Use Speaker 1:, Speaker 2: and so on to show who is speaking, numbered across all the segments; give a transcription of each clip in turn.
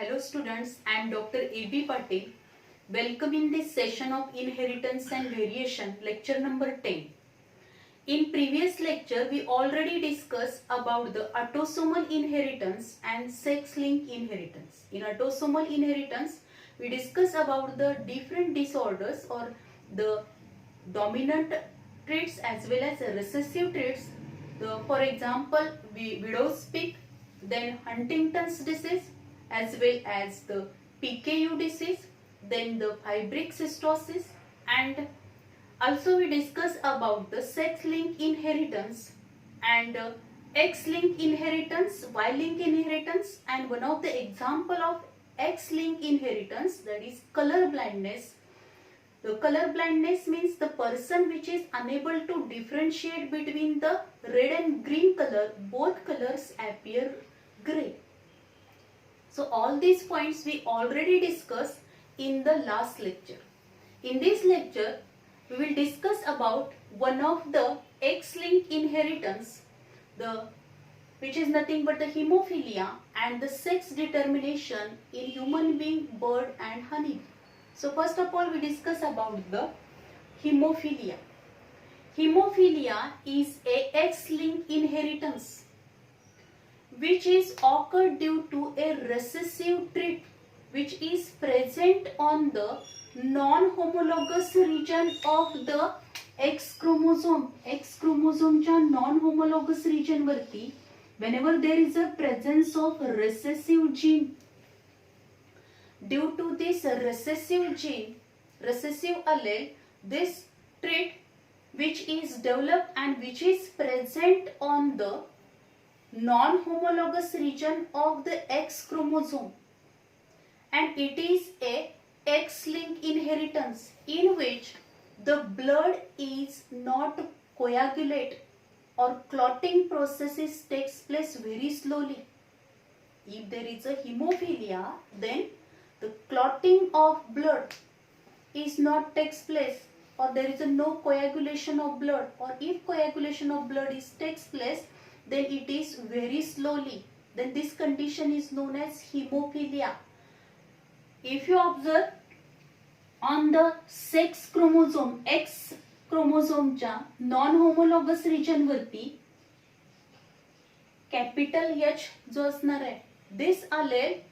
Speaker 1: Hello students, I am Dr. A.B. Patil. Welcome in this session of Inheritance and Variation, lecture number 10. In previous lecture, we already discussed about the autosomal inheritance and sex-linked inheritance. In autosomal inheritance, we discussed about the different disorders or the dominant traits as well as recessive traits. For example, widow's peak, then Huntington's disease, as well as the PKU disease, then the fibrous cystosis, and also we discuss about the sex-linked inheritance and X-linked inheritance, Y-linked inheritance, and one of the example of X-linked inheritance, that is color blindness. The color blindness means the person which is unable to differentiate between the red and green color, both colors appear grey. So all these points we already discussed in the last lecture. In this lecture, we will discuss about one of the X-linked inheritance, which is nothing but the hemophilia and the sex determination in human being, bird and honey. So first of all, we discuss about the hemophilia. Hemophilia is a X-linked inheritance which is occurred due to a recessive trait which is present on the non-homologous region of the X chromosome. X chromosome च्या non-homologous region वरती whenever there is a presence of recessive gene, due to this recessive gene, recessive allele, this trait which is developed and which is present on the non-homologous region of the X chromosome, and it is a X-linked inheritance in which the blood is not coagulate or clotting processes takes place very slowly. If there is a hemophilia, then the clotting of blood is not takes place, or there is a no coagulation of blood, or if coagulation of blood is takes place, then it is very slowly. Then this condition is known as hemophilia. If you observe on the sex chromosome, X chromosome च्या non-homologous region वरती capital H जो असणार आहे, this allele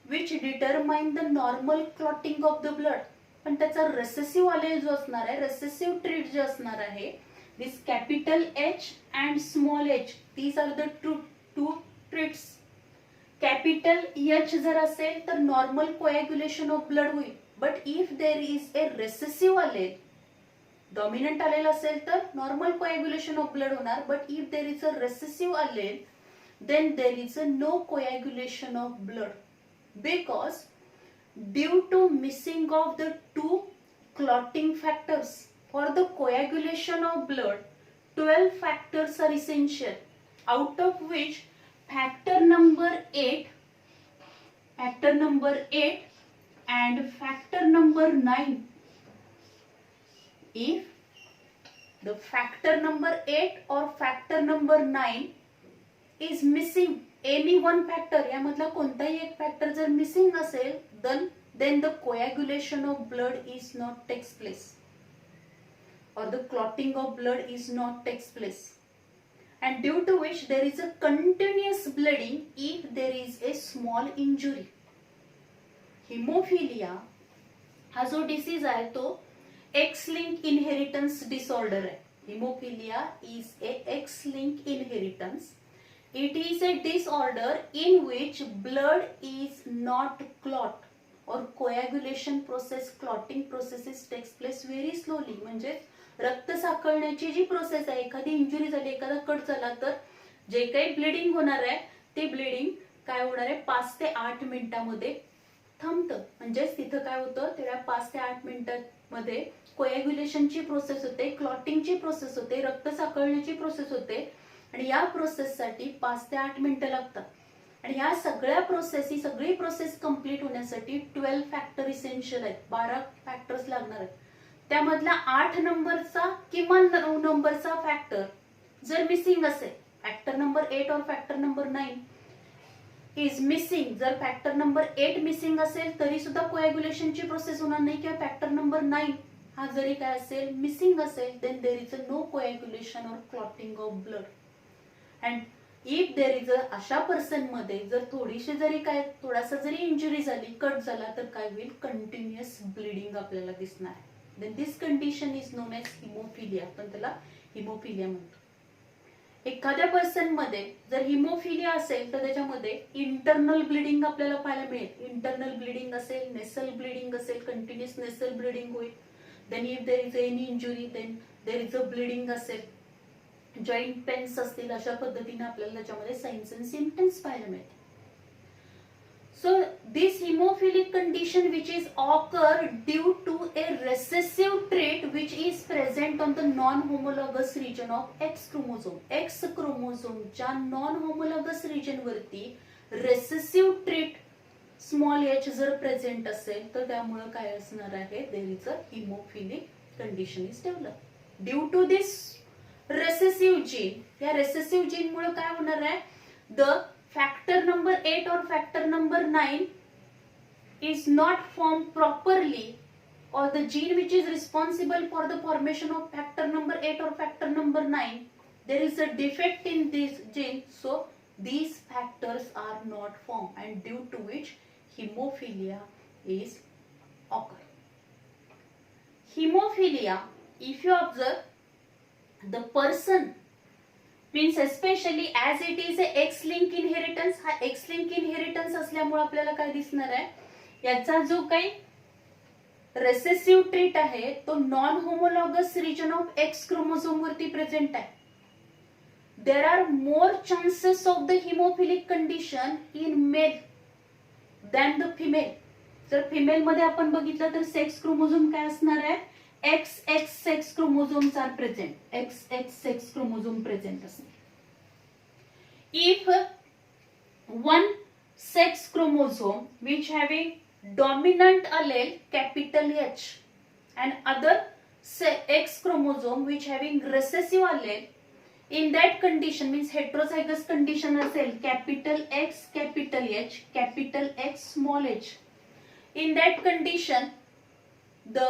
Speaker 1: which determine the normal clotting of the blood, पण त्याचा recessive allele जो असणार आहे, recessive trait जे असणार आहे, this capital H and small h, these are the two traits. Capital H जर असेल तर normal coagulation of blood होईल, but if there is a recessive allele, dominant allele असेल तर normal coagulation of blood होणार, but if there is a recessive allele, then there is a no coagulation of blood, because due to missing of the two clotting factors. For the coagulation of blood, 12 factors are essential, out of which factor number 8 and factor number 9. If the factor number 8 or factor number 9 is missing, any one factor, यामधला कोणताही एक factor जर missing असेल, then the coagulation of blood is not takes place, or the clotting of blood is not takes place, and due to which there is a continuous bleeding if there is a small injury. Hemophilia हा जो disease आहे तो X-linked inheritance disorder आहे. Hemophilia is a X-linked inheritance. It is a disorder in which blood is not clot or coagulation process, clotting processes takes place very slowly. म्हणजे रक्त साकळण्याची जी process आहे, एखादी injury झाली, एखादा कट झाला तर जे काही ब्लिडिंग होणार आहे ते ब्लिडिंग काय होणार आहे 5 ते 8 मिनिटांमध्ये थांबतं. म्हणजेच तिथं काय होतं, त्या 5 ते 8 मिनिटांमध्ये कोएग्युलेशनची प्रोसेस होते, क्लॉटिंगची प्रोसेस होते, रक्त साकळण्याची प्रोसेस होते, आणि या प्रोसेससाठी 5 ते 8 मिनिटं लागतात. आणि या सगळ्या प्रोसेस, ही सगळी प्रोसेस कंप्लीट होण्यासाठी 12 फॅक्टर इसेन्शियल आहेत, 12 फॅक्टर्स लागणार आहेत. त्यामधला 8 नंबरचा किंवा 9 नंबरचा फॅक्टर जर मिसिंग असेल, फॅक्टर नंबर 8 और फॅक्टर नंबर 9, इज मिसिंग, जर फॅक्टर नंबर 8 मिसिंग असेल तरी सुद्धा कोॲग्युलेशनची प्रोसेस होणार नाही, किंवा फॅक्टर नंबर 9 हा जरी काय असेल मिसिंग असेल, then there is no coagulation और clotting of blood. And if there is अशा पर्सन मध्ये जर थोडीशी जरी काय थोडासा जरी इंजुरी झाली, कट झाला, तर काय होईल, कंटिन्युअस ब्लिडिंग आपल्याला दिसणार आहे. Then this condition is known as haemophilia. आपण त्याला हिमोफिलिया म्हणतो. एखाद्या पर्सन मध्ये जर हिमोफिलिया असेल तर त्याच्यामध्ये इंटरनल ब्लिडिंग आपल्याला पाहायला मिळेल. इंटरनल ब्लिडिंग असेल, नेसल ब्लिडिंग असेल, कंटिन्युअस नेसल ब्लिडिंग होईल. Then if there is any injury then there is a bleeding असेल, जॉईंट पेन्स असतील, अशा पद्धतीने आपल्याला त्याच्यामध्ये साइन्स अँड सिम्पटम्स पाहायला मिळतात. So this hemophilic condition which is occur due to a recessive trait which is present on the non-homologous region of X chromosome. X chromosome च्या non-homologous region वरती recessive trait small h जर present असेल तर त्यामुळे काय असणार आहे, there is a hemophilic condition is developed. Due to this recessive gene, या recessive gene मुळे काय होणार आहे, the factor number 8 or factor number 9 is not formed properly, or the gene which is responsible for the formation of factor number 8 or factor number 9, there is a defect in this gene, so these factors are not formed, and due to which hemophilia is occur. Hemophilia, if you observe, the person means especially as it is a X-link inheritance, हा X-link inheritance असल्यामुळे आपल्याला काय दिसणार आहे, याचा जो काही recessive trait आहे तो non homologous region of X chromosome वरती प्रेझेंट आहे. There are more chances of the haemophilic condition in male than the female. जर फिमेल मध्ये आपण बघितलं तर सेक्स क्रोमोझोम काय असणार आहे, XX sex chromosomes are present. XX sex chromosome present असते. If one sex chromosome which having dominant allele capital H and other X chromosome which having recessive allele, in that condition means heterozygous condition असेल capital X capital H capital X small h. In that condition the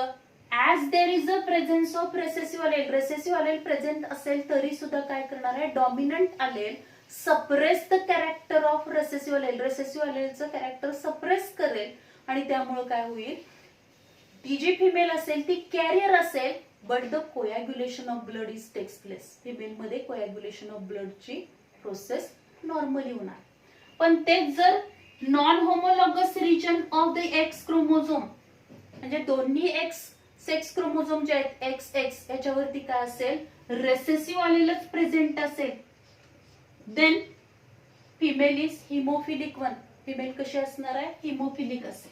Speaker 1: as there is a presence of recessive allele present असेल तरी सुद्धा काय करणार आहे, dominant allele suppress the character of recessive allele चं character suppress करेल, आणि त्यामुळे काय होईल, ती जी फिमेल असेल ती कॅरियर असेल, but the coagulation of blood is takes place. Female मध्ये कोॲग्युलेशन ऑफ ब्लड ची प्रोसेस नॉर्मली होणार. पण तेच जर non homologous region of the X chromosome म्हणजे दोन्ही एक्स सेक्स क्रोमोझोम जे आहेत XX याच्यावरती काय असेल, रेसेसिव्ह आलेलंच प्रेझेंट असेल, then female is haemophilic one. Female कशी असणार आहे, हिमोफिलिक असेल.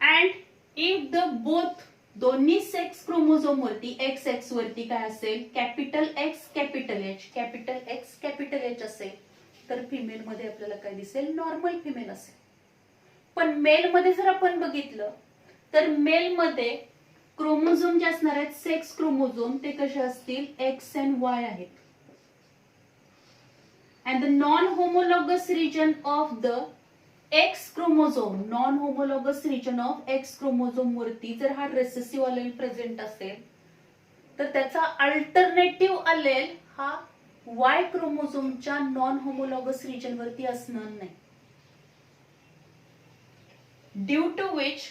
Speaker 1: अँड इफ द बोथ दोन्ही सेक्स क्रोमोझोम वरती XX वरती काय असेल, capital X capital H capital X capital H असेल तर फिमेल मध्ये आपल्याला काय दिसेल, नॉर्मल फिमेल असेल. पण मेल मध्ये जर आपण बघितलं तर मेल मध्ये क्रोमोझोम जे असणार आहेत सेक्स क्रोमोझोम ते कसे असतील, X and Y आहेत. And the non homologous region of the X chromosome, non homologous region of X chromosome वरती जर हा रेसेसिव्ह अलेल प्रेझेंट असेल तर त्याचा अल्टरनेटिव्ह अलेल हा Y क्रोमोझोमच्या नॉन होमोलॉगस रिजन वरती असणार नाही. Due to which,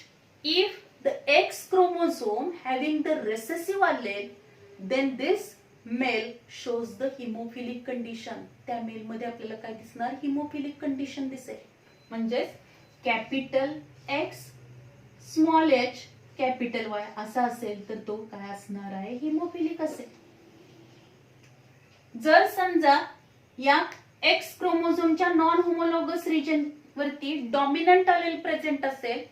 Speaker 1: if the X chromosome having the recessive allele, then this male shows the hemophilic condition. त्या मेल मध्ये आपल्याला काय दिसणार, हिमोफिलिक कंडिशन दिसेल. म्हणजेच capital X small h capital Y असा असेल तर तो काय असणार आहे, हिमोफिलिक असेल. जर समजा या X क्रोमोझोमच्या नॉन होमोलॉगस रिजन वरती डॉमिनंट अलेल प्रेझेंट असेल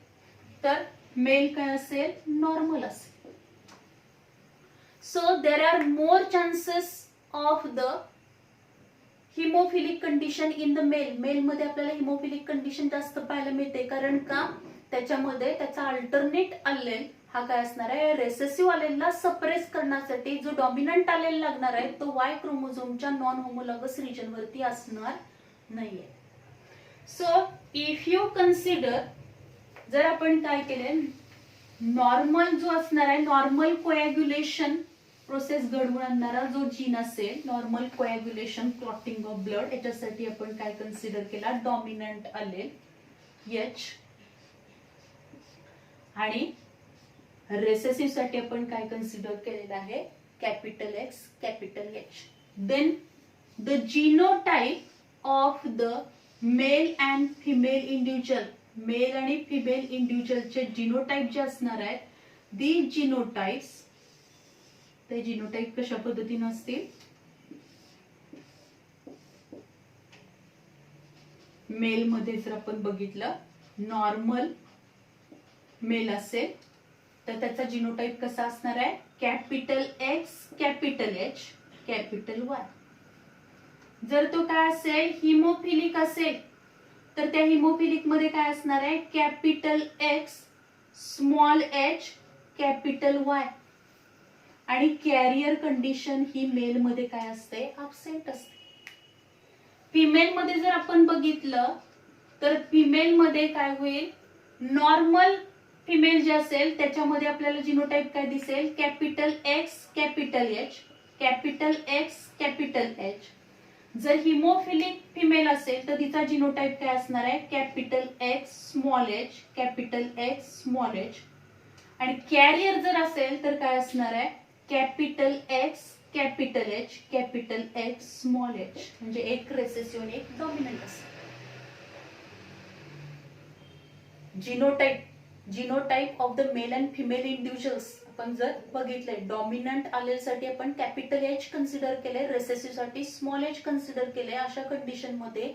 Speaker 1: तर मेल काय असेल, नॉर्मल असेल. So there are more chances of the haemophilic condition in the male. Male मध्ये आपल्याला हिमोफिलिक कंडिशन जास्त पाहायला मिळते, कारण का त्याच्यामध्ये त्याचा अल्टरनेट अलेल हा काय असणार आहे, रेसेसिव्ह आलेलला सप्रेस करण्यासाठी जो डॉमिनंट आलेल लागणार आहे तो वाय क्रोमोझोमच्या नॉन होमोलॉगस रिजन वरती असणार नाहीये. सो इफ यू कन्सिडर, जर आपण काय केले, नॉर्मल जो असणार आहे, नॉर्मल कोॲग्युलेशन प्रोसेस घडवून आणणारा जो जीन असेल, normal coagulation clotting of blood, याच्यासाठी आपण काय कन्सिडर केला, डॉमिनंट आलेल एच, आणि रेसेसिव्ह साठी आपण काय कन्सिडर केलेलं आहे, capital X capital H. Then the genotype of the male and female individual, male आणि फिमेल इंडिव्हिज्युअलचे जीनोटाइप जे असणार आहेत, दी जीनोटाइप्स, ते जीनोटाइप कशा पद्धतीने असतील, मेल मध्ये जर आपण बघितलं, नॉर्मल मेल असेल तर त्याचा जीनोटाइप कसा असणार आहे, capital X capital H capital Y. जर तो काय असेल, हिमोफिलिक असेल तर त्या हिमोफिलिक मध्ये काय असणार आहे, capital X small H capital Y. आणि कॅरियर कंडिशन ही मेल मध्ये काय असते, अब्सेंट असते. फिमेल मध्ये जर आपण बघितलं तर फिमेल मध्ये काय होईल, नॉर्मल फिमेल जे असेल त्याच्यामध्ये आपल्याला जीनोटाइप काय दिसेल, capital X capital H capital X capital H. जर हिमोफिलिक फिमेल असेल तर तिचा जीनोटाइप काय असणार आहे, capital X small H capital X small h. आणि कॅरियर जर असेल तर काय असणार आहे, capital X capital H capital X small H. म्हणजे एक रेसेसिव्ह आणि एक डॉमिनंट असेल. Genotype of the male and female individuals आपण जर बघितले, डॉमिनंट आलेलसाठी आपण कॅपिटल एच कन्सिडर केले, रेसेसिव्ह साठी स्मॉल एच कन्सिडर केले. अशा कंडिशन मध्ये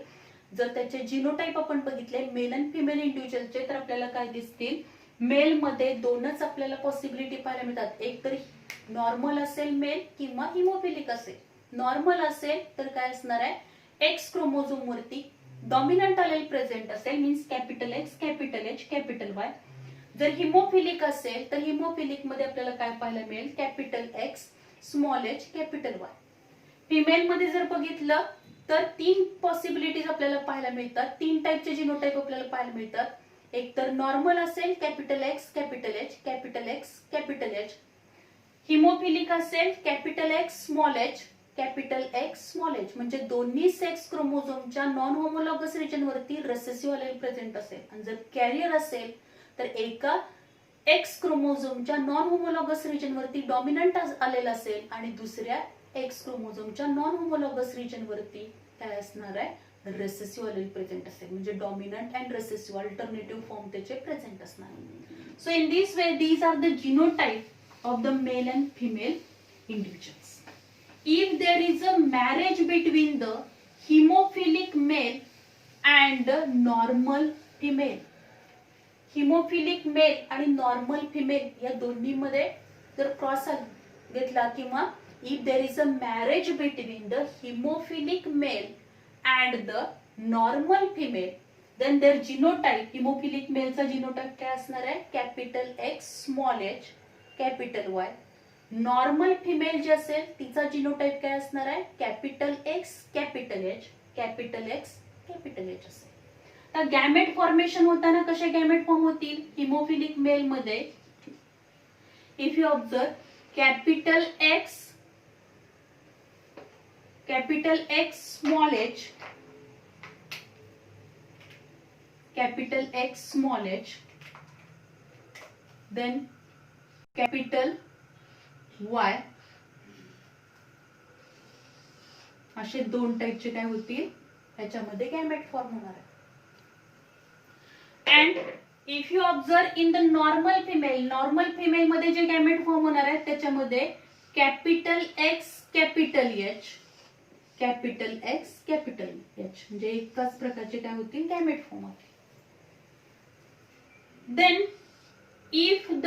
Speaker 1: जर त्याचे जीनोटाइप आपण बघितले मेल अँड फिमेल इंडिव्हिज्युअलचे, तर आपल्याला काय दिसतील, मेल मध्ये दोनच आपल्याला पॉसिबिलिटी पाहायला मिळतात, एक तर नॉर्मल असेल मेल किंवा हिमोफिलिक असेल. नॉर्मल असेल तर काय असणार आहे, एक्स क्रोमोझोम वरती डॉमिनंट आलेल प्रेझेंट असेल, means capital X capital H capital Y. जर हिमोफिलिक असेल तर हिमोफिलिक मध्ये आपल्याला काय पाहायला मिळेल, capital X small H capital Y. Female मध्ये जर बघितलं तर तीन पॉसिबिलिटीज आपल्याला पाहायला मिळतात, तीन टाइपचे जीनोटाइप आपल्याला पाहायला मिळतात. एक तर नॉर्मल असेल, capital X capital H capital X capital H. Haemophilic असेल, capital X small H capital X small H. म्हणजे दोन्ही सेक्स क्रोमोझोमच्या नॉन होमोलॉगस रिजन वरती रेसेसिव्ह आलेल प्रेझेंट असेल. आणि जर कॅरियर असेल तर एका एक्स क्रोमोझोमच्या नॉन होमोलॉगस रिजन वरती डॉमिनंट आलेला असेल आणि दुसऱ्या एक्स क्रोमोझोमच्या नॉन होमोलॉगस रिजन वरती काय असणार आहे, रेसेसिव्ह आलेल प्रेझेंट असेल. म्हणजे dominant and recessive alternative form त्याचे प्रेझेंट असणार. So in this way these are the genotype of the male and female individuals. If there is a marriage between the hemophilic male and normal female, haemophilic male आणि normal female या दोन्ही मध्ये जर cross घेतला, किंवा if there is a marriage between the haemophilic male and the normal female, then their genotype, haemophilic मेलचा genotype काय असणार आहे, capital X small H capital Y. Normal female जे असेल तिचा जीनोटाइप काय असणार आहे, capital X capital H capital X capital H असेल. तर गॅमेट फॉर्मेशन होताना कसे गॅमेट फॉर्म होतील, हिमोफिलिक मेल मध्ये if you observe, capital X small H capital X small h, then capital Y, असे दोन टाइपचे काय होतील ह्याच्यामध्ये गॅमेट फॉर्म होणार आहे. And if you observe in the normal female मध्ये जे गॅमेट फॉर्म होणार आहेत त्याच्यामध्ये capital X capital H capital X capital H, म्हणजे एकाच प्रकारचे काय होतील गॅमेट फॉर्म होतील. Then if the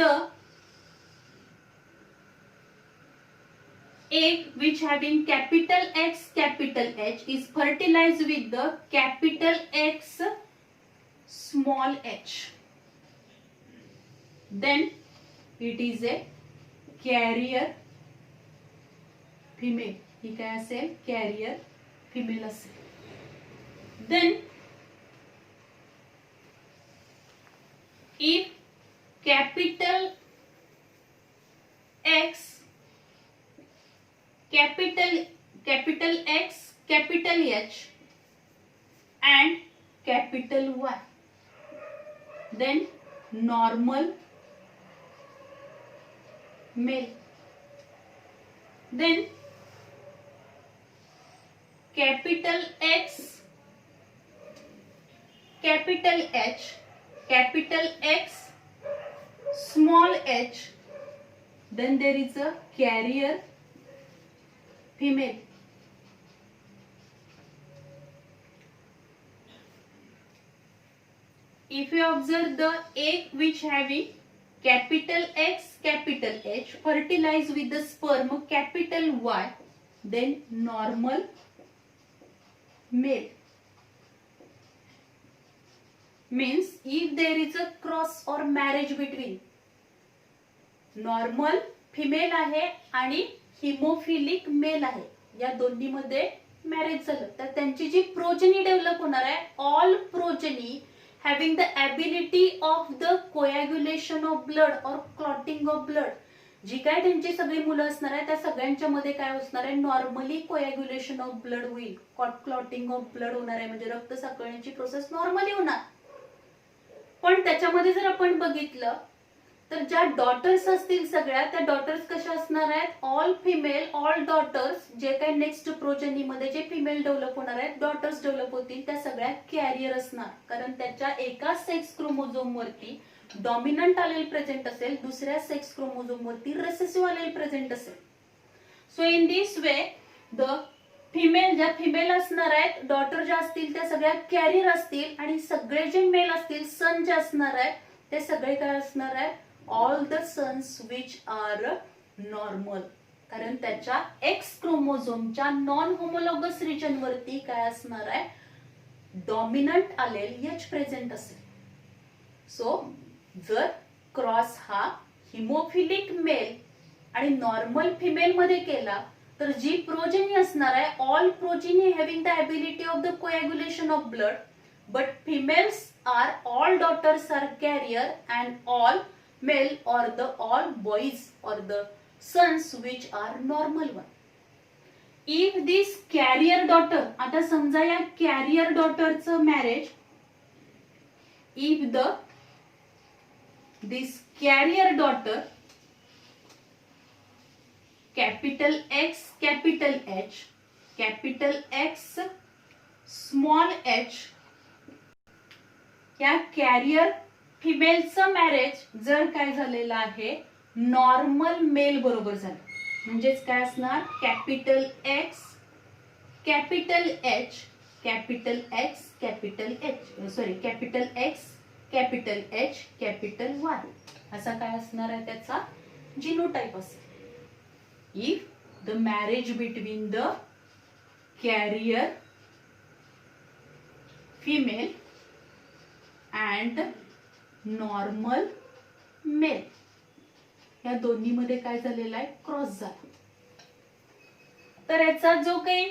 Speaker 1: egg which having capital X capital H is fertilized with the capital X small h, then it is a carrier female. ही काय असेल? Carrier female असेल. Then if capital X, capital X, capital H and capital Y, then normal male. Then capital X, capital H, capital X, small h, then there is a carrier female. If you observe the egg which having capital X, capital H fertilize with the sperm capital Y, then normal male. Means if there is a cross or marriage between normal female आहे आणि haemophilic mail आहे, या दोन्ही मध्ये marriage झालं तर त्यांची जी progeny develop होणार आहे, all progeny having the ability of the coagulation of blood और क्लॉटिंग ऑफ ब्लड, जी काय त्यांची सगळी मुलं असणार आहे त्या सगळ्यांच्या मध्ये काय असणार आहे, नॉर्मली कोॲग्युलेशन ऑफ ब्लड होईल, क्लॉटिंग ऑफ ब्लड होणार आहे, म्हणजे रक्त साकळण्याची प्रोसेस नॉर्मली होणार. पण त्याच्यामध्ये जर आपण बघितलं तर ज्या डॉटर्स असतील सगळ्या त्या डॉटर्स कशा असणार आहेत, ऑल फिमेल, ऑल डॉटर्स, जे काही नेक्स्ट प्रोजनी मध्ये जे फिमेल डेव्हलप होणार आहेत, डॉटर्स डेव्हलप होतील त्या सगळ्या कॅरियर असणार, कारण त्याच्या एका सेक्स क्रोमोझोम वरती डॉमिनंट आलेल प्रेझेंट असेल, दुसऱ्या सेक्स क्रोमोझोम वरती रिसेसिव्ह आलेल प्रेझेंट असेल. So in this way the female, ज्या फिमेल असणार आहेत डॉटर ज्या असतील त्या सगळ्या कॅरियर असतील आणि सगळे जे मेल असतील सन जे असणार आहेत ते सगळे काय असणार आहे, all the sons which are normal, कारण त्याच्या एक्स क्रोमोझोमच्या नॉन होमोलॉगस रिजन वरती काय असणार आहे, डॉमिनंट आलेल एच प्रेझेंट असेल. सो जर क्रॉस हा हिमोफिलिक मेल आणि नॉर्मल फिमेल मध्ये केला तर जी प्रोजेनी असणार आहे, all progeny having the ability of the coagulation of blood, but females are, all daughters are carrier and all male or the all boys or the sons which are normal one. If this carrier daughter, आता समजा या carrier daughter चं marriage, if this carrier daughter capital X, capital H, capital X, small h, या carrier फिमेलचं marriage जर काय झालेलं आहे, normal mail बरोबर झालं, म्हणजेच काय असणार, capital X, capital H, capital X, capital H, sorry capital X, capital H, capital Y, असा काय असणार आहे त्याचा जिनोटाइप असेल. If the marriage between the carrier female and normal male, या दोन्ही मध्ये काय झालेला आहे, क्रॉस झाला. तर याचा जो काही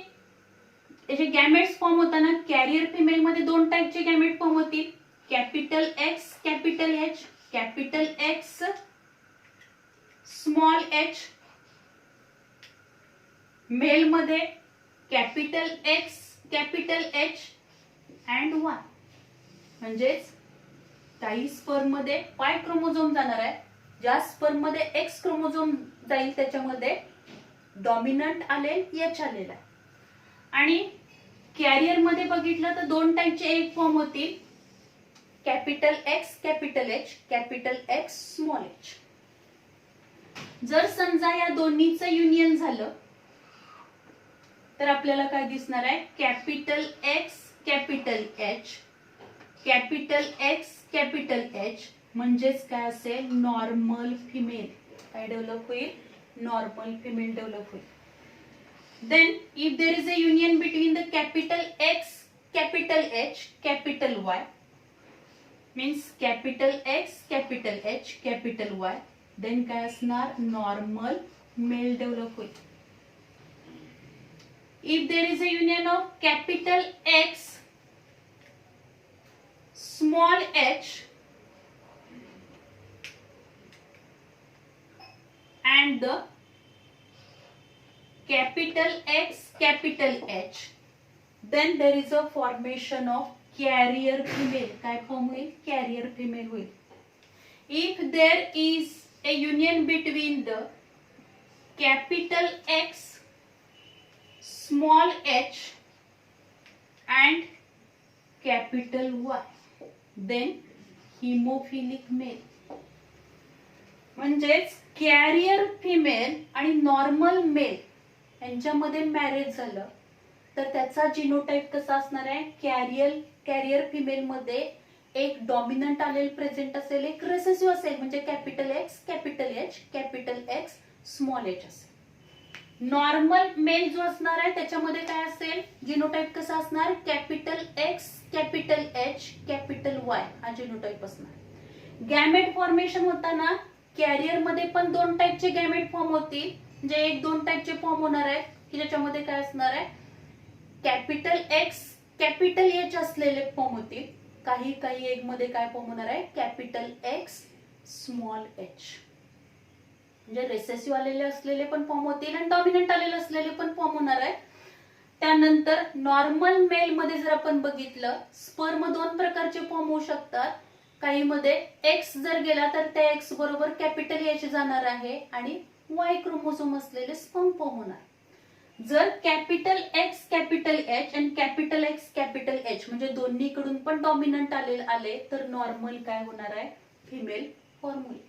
Speaker 1: याचे गॅमेट्स फॉर्म होताना कॅरियर फिमेल मध्ये दोन टाइपचे गॅमेट फॉर्म होतील, capital X, capital H, capital X, small H. Male मध्ये capital X, capital H and Y, म्हणजेच काही स्पर्म मध्ये वाय क्रोमोझोम जाणार आहे, ज्या स्पर्म मध्ये एक्स क्रोमोझोम जाईल त्याच्यामध्ये डॉमिनंट आलेल एच आलेला आहे. आणि कॅरियर मध्ये बघितलं तर दोन टाइपचे एग फॉर्म होतील, capital X, capital H, capital X, small H. जर समजा या दोन्हीचं युनियन झालं तर आपल्याला काय दिसणार आहे, capital X, capital H, capital X, capital H, म्हणजेच काय असेल, नॉर्मल फिमेल काय डेव्हलप होईल, नॉर्मल फिमेल डेव्हलप होईल. Then if there is a union between the capital X, capital H, capital Y, means capital X, capital H, capital Y, then काय असणार, normal male develop होईल. If there is a union of capital X small h and the capital X capital H, then there is a formation of carrier female. काय form होईल, carrier female होईल. If there is a union between the capital X small h and capital Y, then hemophilic male. म्हणजेच carrier female आणि normal mail यांच्यामध्ये marriage झालं तर त्याचा genotype कसा असणार आहे, कॅरियर फिमेल मध्ये एक डॉमिनंट आलेल प्रेझेंट असेल, एक रिसेसिव्ह असेल, म्हणजे capital X capital H capital X small H असेल. नॉर्मल मेल जो असणार आहे त्याच्यामध्ये काय असेल, जिनोटाइप कसा असणार, capital X capital H capital Y हा जिनोटाइप असणार. गॅमेट फॉर्मेशन होताना कॅरियर मध्ये पण दोन टाईपचे गॅमेट फॉर्म होतील, म्हणजे एक दोन टाईपचे फॉर्म होणार आहे की ज्याच्यामध्ये काय असणार आहे, कॅपिटल एक्स कॅपिटल एच असलेले फॉर्म होतील. काही एक मध्ये काय फॉर्म होणार आहे, कॅपिटल एक्स स्मॉल एच, म्हणजे रेसेसिव्ह आलेले असलेले पण फॉर्म होतील आणि डॉमिनंट आलेले असलेले पण फॉर्म होणार आहे. त्यानंतर नॉर्मल मेल मध्ये जर आपण बघितलं, स्पर्म दोन प्रकारचे फॉर्म होऊ शकतात. काही मध्ये एक्स जर गेला तर त्या एक्स बरोबर कॅपिटल एच जाणार आहे आणि वाय क्रोमोझोम असलेले स्पर्म फॉर्म होणार. जर कॅपिटल एक्स कॅपिटल एच आणि कॅपिटल एक्स कॅपिटल एच म्हणजे दोन्हीकडून पण डॉमिनंट आले तर नॉर्मल काय होणार आहे, फिमेल फॉर्म होईल.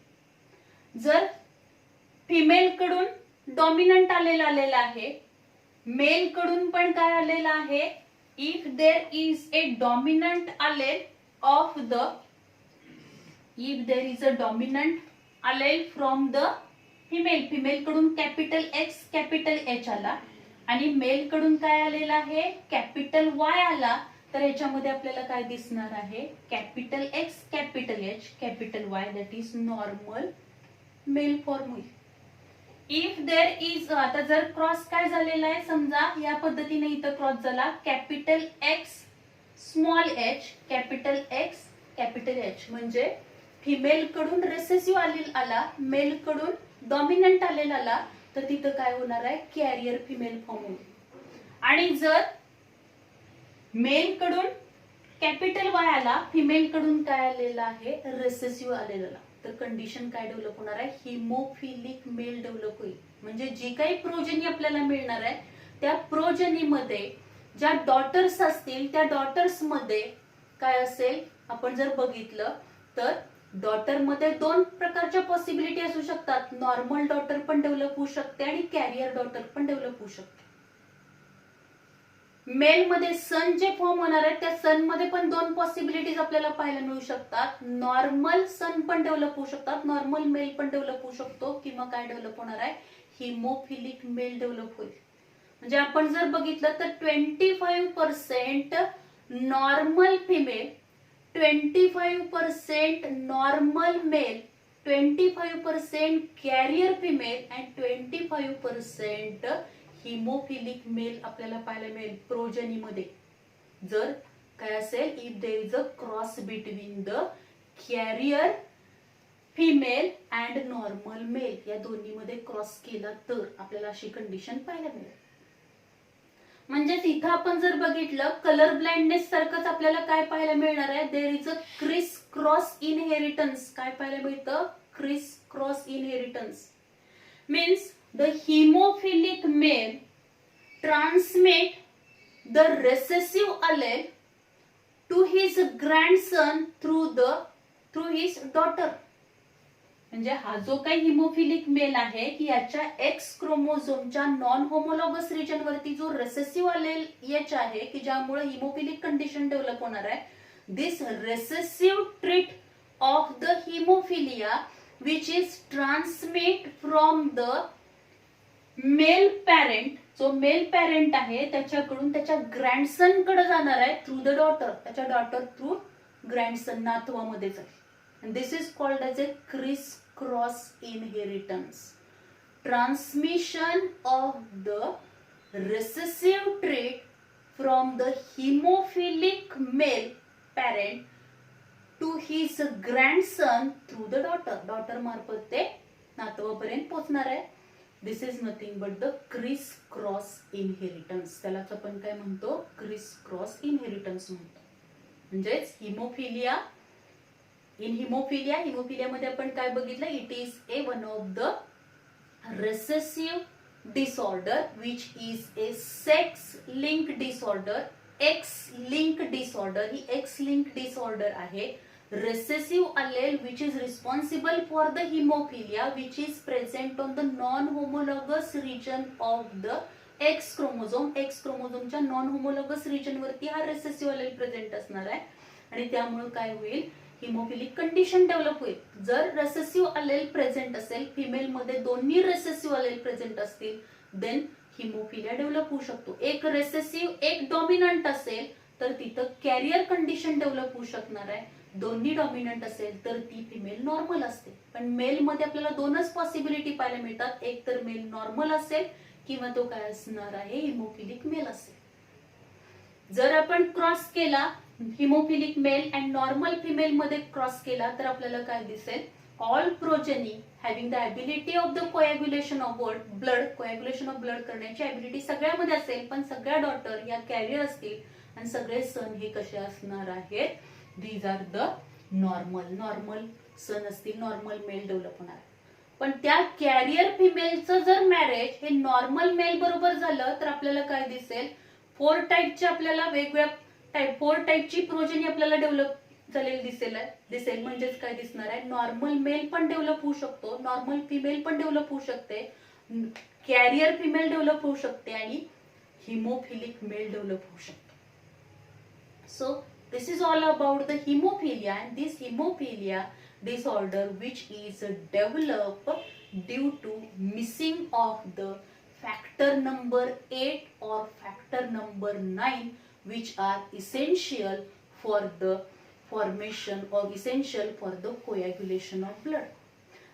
Speaker 1: जर फिमेल कडून डॉमिनंट आलेला आहे, मेल कडून पण काय आलेला आहे, if there is a dominant allele of the, if there is a dominant allele from the female, female कडून कॅपिटल एक्स कॅपिटल एच आला आणि मेल कडून काय आलेला आहे, कॅपिटल वाय आला, तर याच्यामध्ये आपल्याला काय दिसणार आहे, capital X capital H capital Y, that is normal male form होईल. इफ देर इज, आता जर क्रॉस काय झालेला आहे, समजा या पद्धतीने इथं क्रॉस झाला, capital X small H capital X capital H, म्हणजे फिमेल कडून रेसेसिव्ह आला, मेल कडून डॉमिनंट आला, तर तिथं काय होणार आहे, कॅरियर फिमेल फॉर्म होईल. आणि जर मेल कडून कॅपिटल वाय आला, फिमेल कडून काय आलेला आहे, रेसेसिव्ह आलेला, तर कंडिशन काय डेव्हलप होणार आहे, हिमोफिलिक मेल डेव्हलप होईल. म्हणजे जी काही प्रोजनी आपल्याला मिळणार आहे त्या प्रोजनीमध्ये ज्या डॉटर्स असतील त्या डॉटर्स मध्ये काय असेल, आपण जर बघितलं तर डॉटर मध्ये दोन प्रकारच्या पॉसिबिलिटी असू शकतात. नॉर्मल डॉटर पण डेव्हलप होऊ शकते आणि कॅरियर डॉटर पण डेव्हलप होऊ शकते. मेल मध्ये सन जे फॉर्म होणार आहे त्या सन मध्ये पण दोन पॉसिबिलिटीज आपल्याला पाहायला मिळू शकतात. नॉर्मल सन पण डेव्हलप होऊ शकतात, नॉर्मल मेल पण डेव्हलप होऊ शकतो, किंवा काय डेव्हलप होणार आहे, हिमोफिलिक मेल डेव्हलप होईल. म्हणजे आपण जर बघितलं तर 25% normal female, 25% normal male, 25% carrier female and 25% haemophilic male आपल्याला पाहायला मिळेल प्रोजनीमध्ये. जर काय असेल, if there is a cross between the carrier female and normal male, या दोन्हीमध्ये क्रॉस केला तर आपल्याला अशी कंडिशन पाहायला मिळेल. म्हणजे तिथं आपण जर बघितलं कलर ब्लाइंडनेस सारखंच आपल्याला काय पाहायला मिळणार आहे, there is a criss cross inheritance. काय पाहायला मिळतं, criss cross inheritance means the hemophilic male transmit the recessive allele to his grandson through his daughter. म्हणजे हा जो काही हिमोफिलिक मेल आहे की याच्या एक्स क्रोमोझोमच्या नॉन होमोलॉगस रिजन वरती जो रेसेसिव्ह अलेल एच आहे की ज्यामुळे हिमोफिलिक कंडिशन डेव्हलप होणार आहे, this recessive trait of the haemophilia which is transmit from the male parent, जो मेल पॅरेंट आहे त्याच्याकडून त्याच्या ग्रँडसन कडे जाणार आहे थ्रू द डॉटर, त्याच्या डॉटर थ्रू ग्रँडसन नातवामध्ये जाईल. and this is called as a criss-cross inheritance. Transmission of the recessive trait from the hemophilic male parent to his grandson through the daughter मार्फत ते नातवापर्यंत पोहोचणार आहे. This is nothing but the criss cross inheritance. त्यालाच आपण काय म्हणतो, Chris cross inheritance म्हणतो. म्हणजेच हिमोफिलिया, इन हिमोफिलियामध्ये आपण काय बघितलं, it is A one of the recessive disorder which is a sex linked disorder. X-linked disorder he X-linked disorder आहे. Recessive allele which is responsible for the hemophilia which is present on the non-homologous region of the X chromosome. X chromosome च्या non-homologous region वरती हा recessive allele present असणार आहे आणि त्यामुळे काय होईल, हिमोफिलिक कंडिशन डेव्हलप होईल. जर रेसेसिव्ह अलेल प्रेझेंट असेल, फिमेल मध्ये दोन्ही रेसेसिव्ह अलेल प्रेझेंट असतील, देन हिमोफिलिया डेव्हलप होऊ शकतो. एक रेसेसिव्ह एक डॉमिनंट असेल तर तिथं कॅरियर कंडिशन डेव्हलप होऊ शकणार आहे. दोन्ही डॉमिनंट असेल तर ती फिमेल नॉर्मल असते. पण मेल मध्ये आपल्याला दोनच पॉसिबिलिटी पाहायला मिळतात, एक तर मेल नॉर्मल असेल किंवा तो काय असणार आहे, हिमोफिलिक मेल असेल. जर आपण क्रॉस केला haemophilic male and normal female मध्ये क्रॉस केला तर आपल्याला काय दिसेल, all progeny having the ability of the coagulation of blood, coagulation of blood करण्याची ॲबिलिटी सगळ्यामध्ये असेल, पण सगळ्या डॉटर या कॅरियर असतील आणि सगळे सन हे कसे असणार आहेत, these are the normal son असतील, नॉर्मल मेल डेव्हलप होणार. पण त्या कॅरियर फिमेलचं जर मॅरेज हे नॉर्मल मेल बरोबर झालं तर आपल्याला काय दिसेल, 4 टाईपचे आपल्याला वेगवेगळ्या 4 टाईपची प्रोजेनी आपल्याला डेव्हलप झालेली दिसेल. म्हणजेच काय दिसणार आहे, नॉर्मल मेल पण डेव्हलप होऊ शकतो, नॉर्मल फिमेल पण डेव्हलप होऊ शकते, कॅरियर फिमेल डेव्हलप होऊ शकते आणि हिमोफिलिक मेल डेव्हलप होऊ शकतो. So this is all about the haemophilia and this haemophilia disorder which is developed due to missing of the factor number 8 or factor number 9 which are essential for the formation or essential for the coagulation of blood.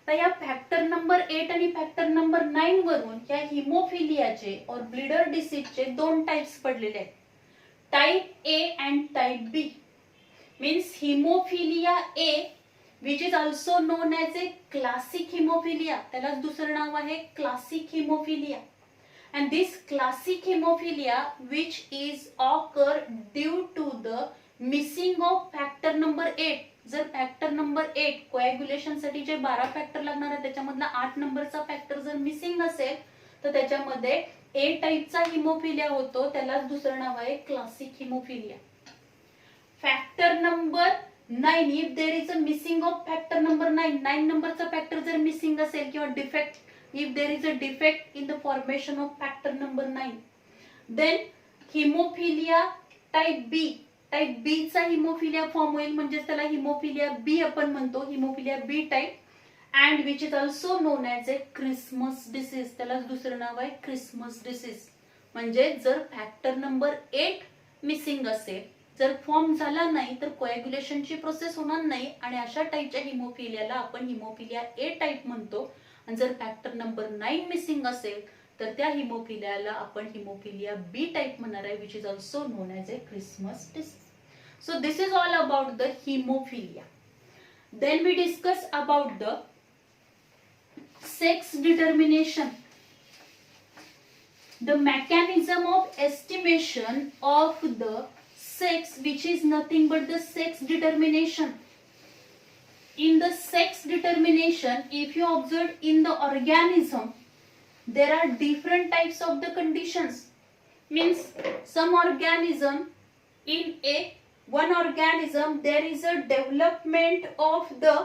Speaker 1: तर या factor number 8 आणि factor number 9 वरून या हिमोफिलियाचे और bleeder डिसीजचे 2 types पडलेले आहेत, type A and type B. Means haemophilia A which is also known as a classic hemophilia, त्यालाच दुसरं नाव आहे classic hemophilia. And this classic hemophilia which is occur due to the missing of factor number 8. जर factor number 8 coagulation साठी जे 12 factor लागणार आहे त्याच्यामधला 8 नंबरचा फॅक्टर जर मिसिंग असेल तर त्याच्यामध्ये ए टाइपचा हिमोफिलिया होतो, त्यालाच दुसरं नाव आहे classic haemophilia. Factor number 9, if there is a missing of factor number 9 नंबरचा फॅक्टर जर मिसिंग असेल किंवा defect, if there is a defect in the formation of factor number 9, then haemophilia type B चा haemophilia form होईल, म्हणजे त्याला haemophilia B आपण म्हणतो, haemophilia B type, and which is also known as a Christmas disease, त्यालाच दुसरं नाव आहे Christmas disease. म्हणजे जर फॅक्टर नंबर 8 मिसिंग असेल, जर फॉर्म झाला नाही तर कोॲग्युलेशनची प्रोसेस होणार नाही आणि अशा टाइपच्या हिमोफिलियाला आपण हिमोफिलिया ए टाइप म्हणतो. आणि जर फॅक्टर नंबर 9 मिसिंग असेल तर त्या हिमोफिलियाला आपण हिमोफिलिया बी टाइप म्हणणार आहे, which is also known as a Christmas disease. So this is all about the haemophilia. Then we discuss about the sex determination. The mechanism of estimation of the sex, which is nothing but the sex determination. In the sex determination, if you observe in the organism, there are different types of the conditions. Means some organism, in one organism there is a development of the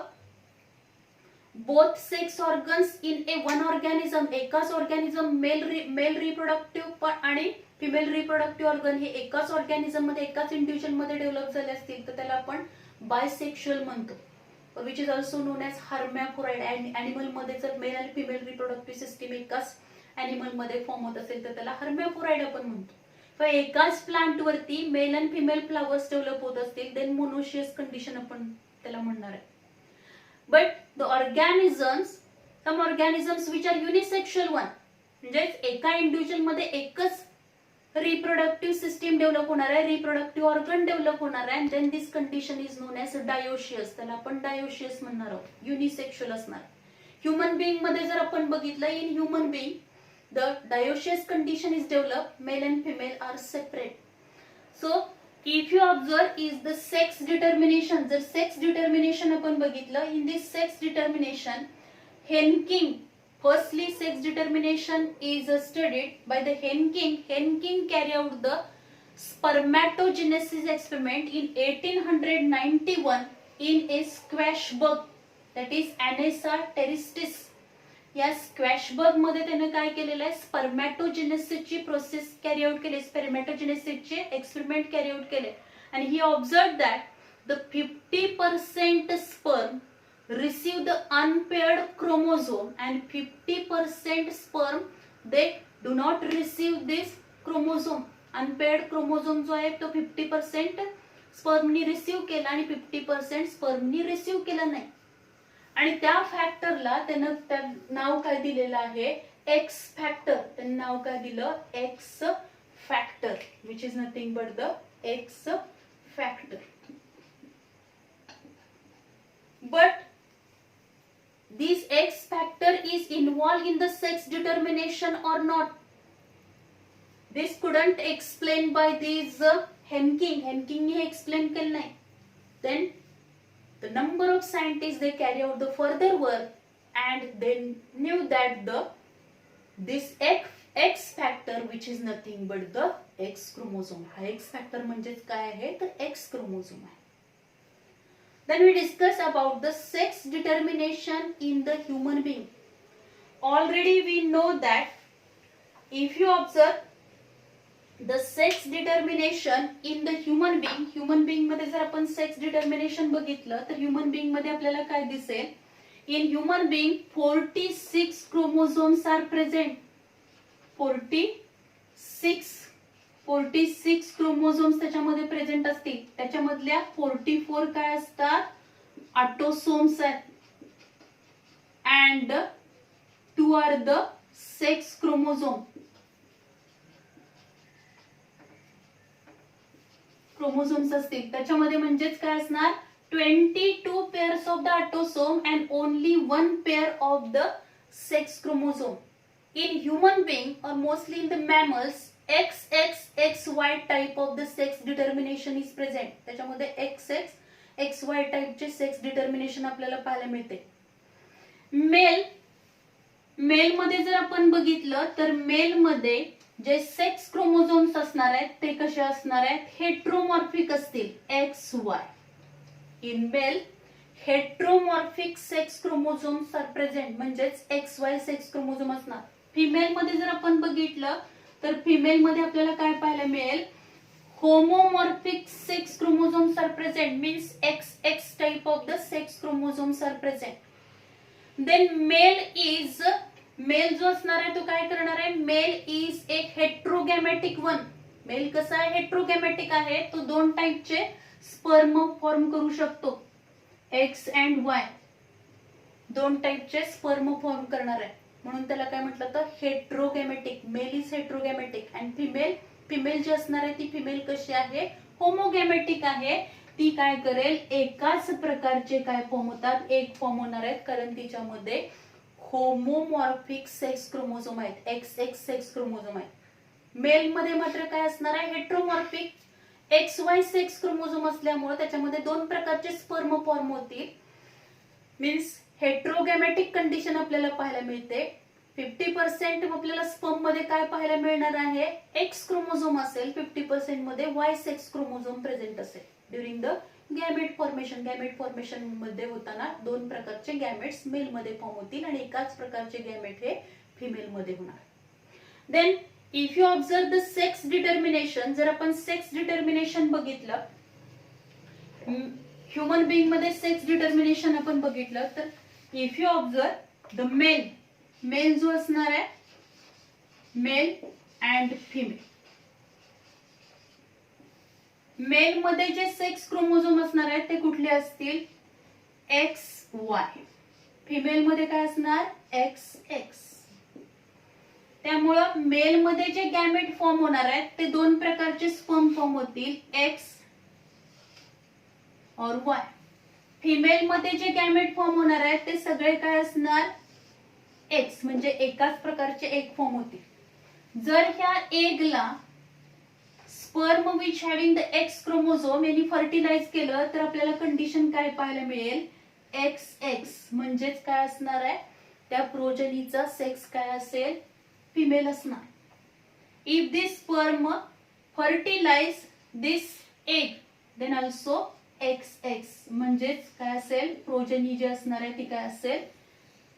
Speaker 1: both sex organs in a one organism. एकाच organism male reproductive आणि female reproductive organ हे एकाच organism मध्ये एकाच individual मध्ये develop झाले असतील तर त्याला आपण बायसेक्शुअल म्हणतो, which is also known as hermaphrodite. Animal मध्ये जर मेल आणि फिमेल रिप्रोडक्टिव्ह सिस्टीम एकाच ॲनिमल मध्ये फॉर्म होत असेल तर त्याला हर्मॅफ्रोडाइड आपण म्हणतो. तर एकाच प्लांट वरती मेल आणि फिमेल फ्लावर्स डेव्हलप होत असतील देन मोनोशियस कंडिशन आपण त्याला म्हणणार आहे. but the organisms, some organisms which are unisexual one, म्हणजेच एका इंडिव्हिज्युअल मध्ये एकच रिप्रोडक्टिव्ह सिस्टीम डेव्हलप होणार आहे, रिप्रोडक्टिव्ह ऑर्गन डेव्हलप होणार आहे, then this condition is known as dioecious. त्याला आपण डायोशियस म्हणणार आहोत, युनिसेक्शुअल असणार. ह्युमन बिईंग मध्ये जर आपण बघितलं, in human being the dioecious condition is develop, male and female are separate. So if you observe is the sex determination. जर सेक्स डिटर्मिनेशन आपण बघितलं, in this sex determination Henking, firstly sex determination is studied by the Henking. Henking carried out the spermatogenesis experiment in 1891 in a squash bug, that is Anessa terrestis. या squash बग मध्ये त्याने काय केलेलं आहे, स्पर्मॅटोजेनेसिसची process carry out केली, स्पर्मॅटोजेनेसिसचे experiment carry out केले, आणि he observe that the 50% sperm receive the unpaired chromosome and 50% sperm they do not receive this chromosome. Unpaired chromosome जो आहे तो 50% स्पर्मनी रिसीव्ह केला आणि 50% स्पर्मनी रिसीव्ह केला नाही. आणि त्या फॅक्टरला त्यानं नाव काय दिलेलं आहे, एक्स फॅक्टर. त्यानं नाव काय दिलं, x factor, which is nothing but the x factor. But this X factor is involved in the sex determination or not? This couldn't explain by this Henking. Henking ने explain केलं नाही. Then the number of scientists they carry out the further work and they knew that this X factor which is nothing but the X chromosome. हा X factor म्हणजेच काय आहे, तर X chromosome आहे. Then we discuss about the sex determination in the human being. Already we know that if you observe the sex determination in the human being मध्ये जर आपण sex determination बघितलं तर human being मध्ये आपल्याला काय दिसेल, in human being 46 chromosomes are present. 46 chromosomes त्याच्यामध्ये प्रेझेंट असतील. त्याच्यामधल्या 44 काय असतात, ऑटोसोम्स आहेत, and 2 are the sex chromosome. Chromosomes असतील त्याच्यामध्ये, म्हणजेच काय असणार, 22 pairs of the autosome and only 1 pair of the sex chromosome. In human being or mostly in the mammals, XXXY type of the sex determination is present. त्याच्यामध्ये XXXY type चे sex determination आपल्याला पाहायला मिळते. Mail मध्ये जर आपण बघितलं तर मेल मध्ये जे सेक्स क्रोमोझोम्स असणार आहेत ते कसे असणार आहेत, हेट्रोमॉर्फिक असतील, XY. In male heteromorphic sex chromosomes are present, म्हणजेच XY सेक्स क्रोमोझोम असणार. फिमेल मध्ये जर आपण बघितलं तर फिमेल मध्ये आपल्याला काय पाहायला मिळेल, homomorphic sex chromosomes are present, means XX type of the sex chromosomes are present. Then male जो असणार आहे तो काय करणार आहे, male is a heterogametic one. Male कसा आहे, हेट्रोगॅमेटिक आहे, तो 2 टाइपचे स्पर्म फॉर्म करू शकतो, X अँड Y. 2 टाइपचे स्पर्म फॉर्म करणार आहे, म्हणून त्याला काय म्हटलं तर हेट्रोगॅमेटिक. मेल इज हेट्रोगॅमेटिक अँड फिमेल जी असणार आहे ती फिमेल कशी आहे, होमोगॅमेटिक आहे. ती काय करेल, एकाच प्रकारचे काय फॉर्म होतात, एक फॉर्म होणार आहेत, कारण तिच्यामध्ये होमोमॉर्फिक सेक्स क्रोमोझोम आहेत, XX सेक्स क्रोमोझोम आहेत. मेल मध्ये मात्र काय असणार आहे, हेट्रोमॉर्फिक XY सेक्स क्रोमोझोम असल्यामुळे त्याच्यामध्ये 2 प्रकारचे स्पर्म फॉर्म होतील, मीन्स हेट्रोगॅमेटिक कंडिशन आपल्याला पाहायला मिळते. 50% आपल्याला स्पर्म मध्ये काय पाहायला मिळणार आहे, X क्रोमोझोम असेल, 50% मध्ये Y सेक्स क्रोमोझोम प्रेझेंट असेल. ड्युरिंग द गॅमेट फॉर्मेशन मध्ये होताना 2 प्रकारचे गॅमेट्स मेल मध्ये फॉर्म होतील आणि एकाच प्रकारचे गॅमेट हे फिमेल मध्ये होणार. Then if you observe the sex determination, जर आपण सेक्स डिटर्मिनेशन बघितलं, ह्युमन बिईंग मध्ये सेक्स डिटर्मिनेशन आपण बघितलं तर if you observe the male जो असणार आहे, मेल अँड फिमेल. मेल मध्ये जे सेक्स क्रोमोझोम असणार आहेत ते कुठले असतील, X वाय. फिमेल मध्ये काय असणार एक्स एक्स. त्यामुळं मेल मध्ये जे गॅमेट फॉर्म होणार आहेत ते दोन प्रकारचे स्पर्म फॉर्म होतील, एक्स और वाय. फिमेल मध्ये जे गॅमेट फॉर्म होणार आहेत ते सगळे काय असणार एक्स, म्हणजे एकाच प्रकारचे एग फॉर्म होतील. जर ह्या एगला sperm which having the X chromosome यांनी फर्टिलाइज केलं तर आपल्याला कंडिशन काय पाहायला मिळेल एक्स एक्स, म्हणजेच काय असणार आहे त्या प्रोजनीचा सेक्स काय असेल फिमेल असणार. If this sperm fertilize this egg then also X X, म्हणजेच काय असेल प्रोजनी जी असणार आहे ती काय असेल,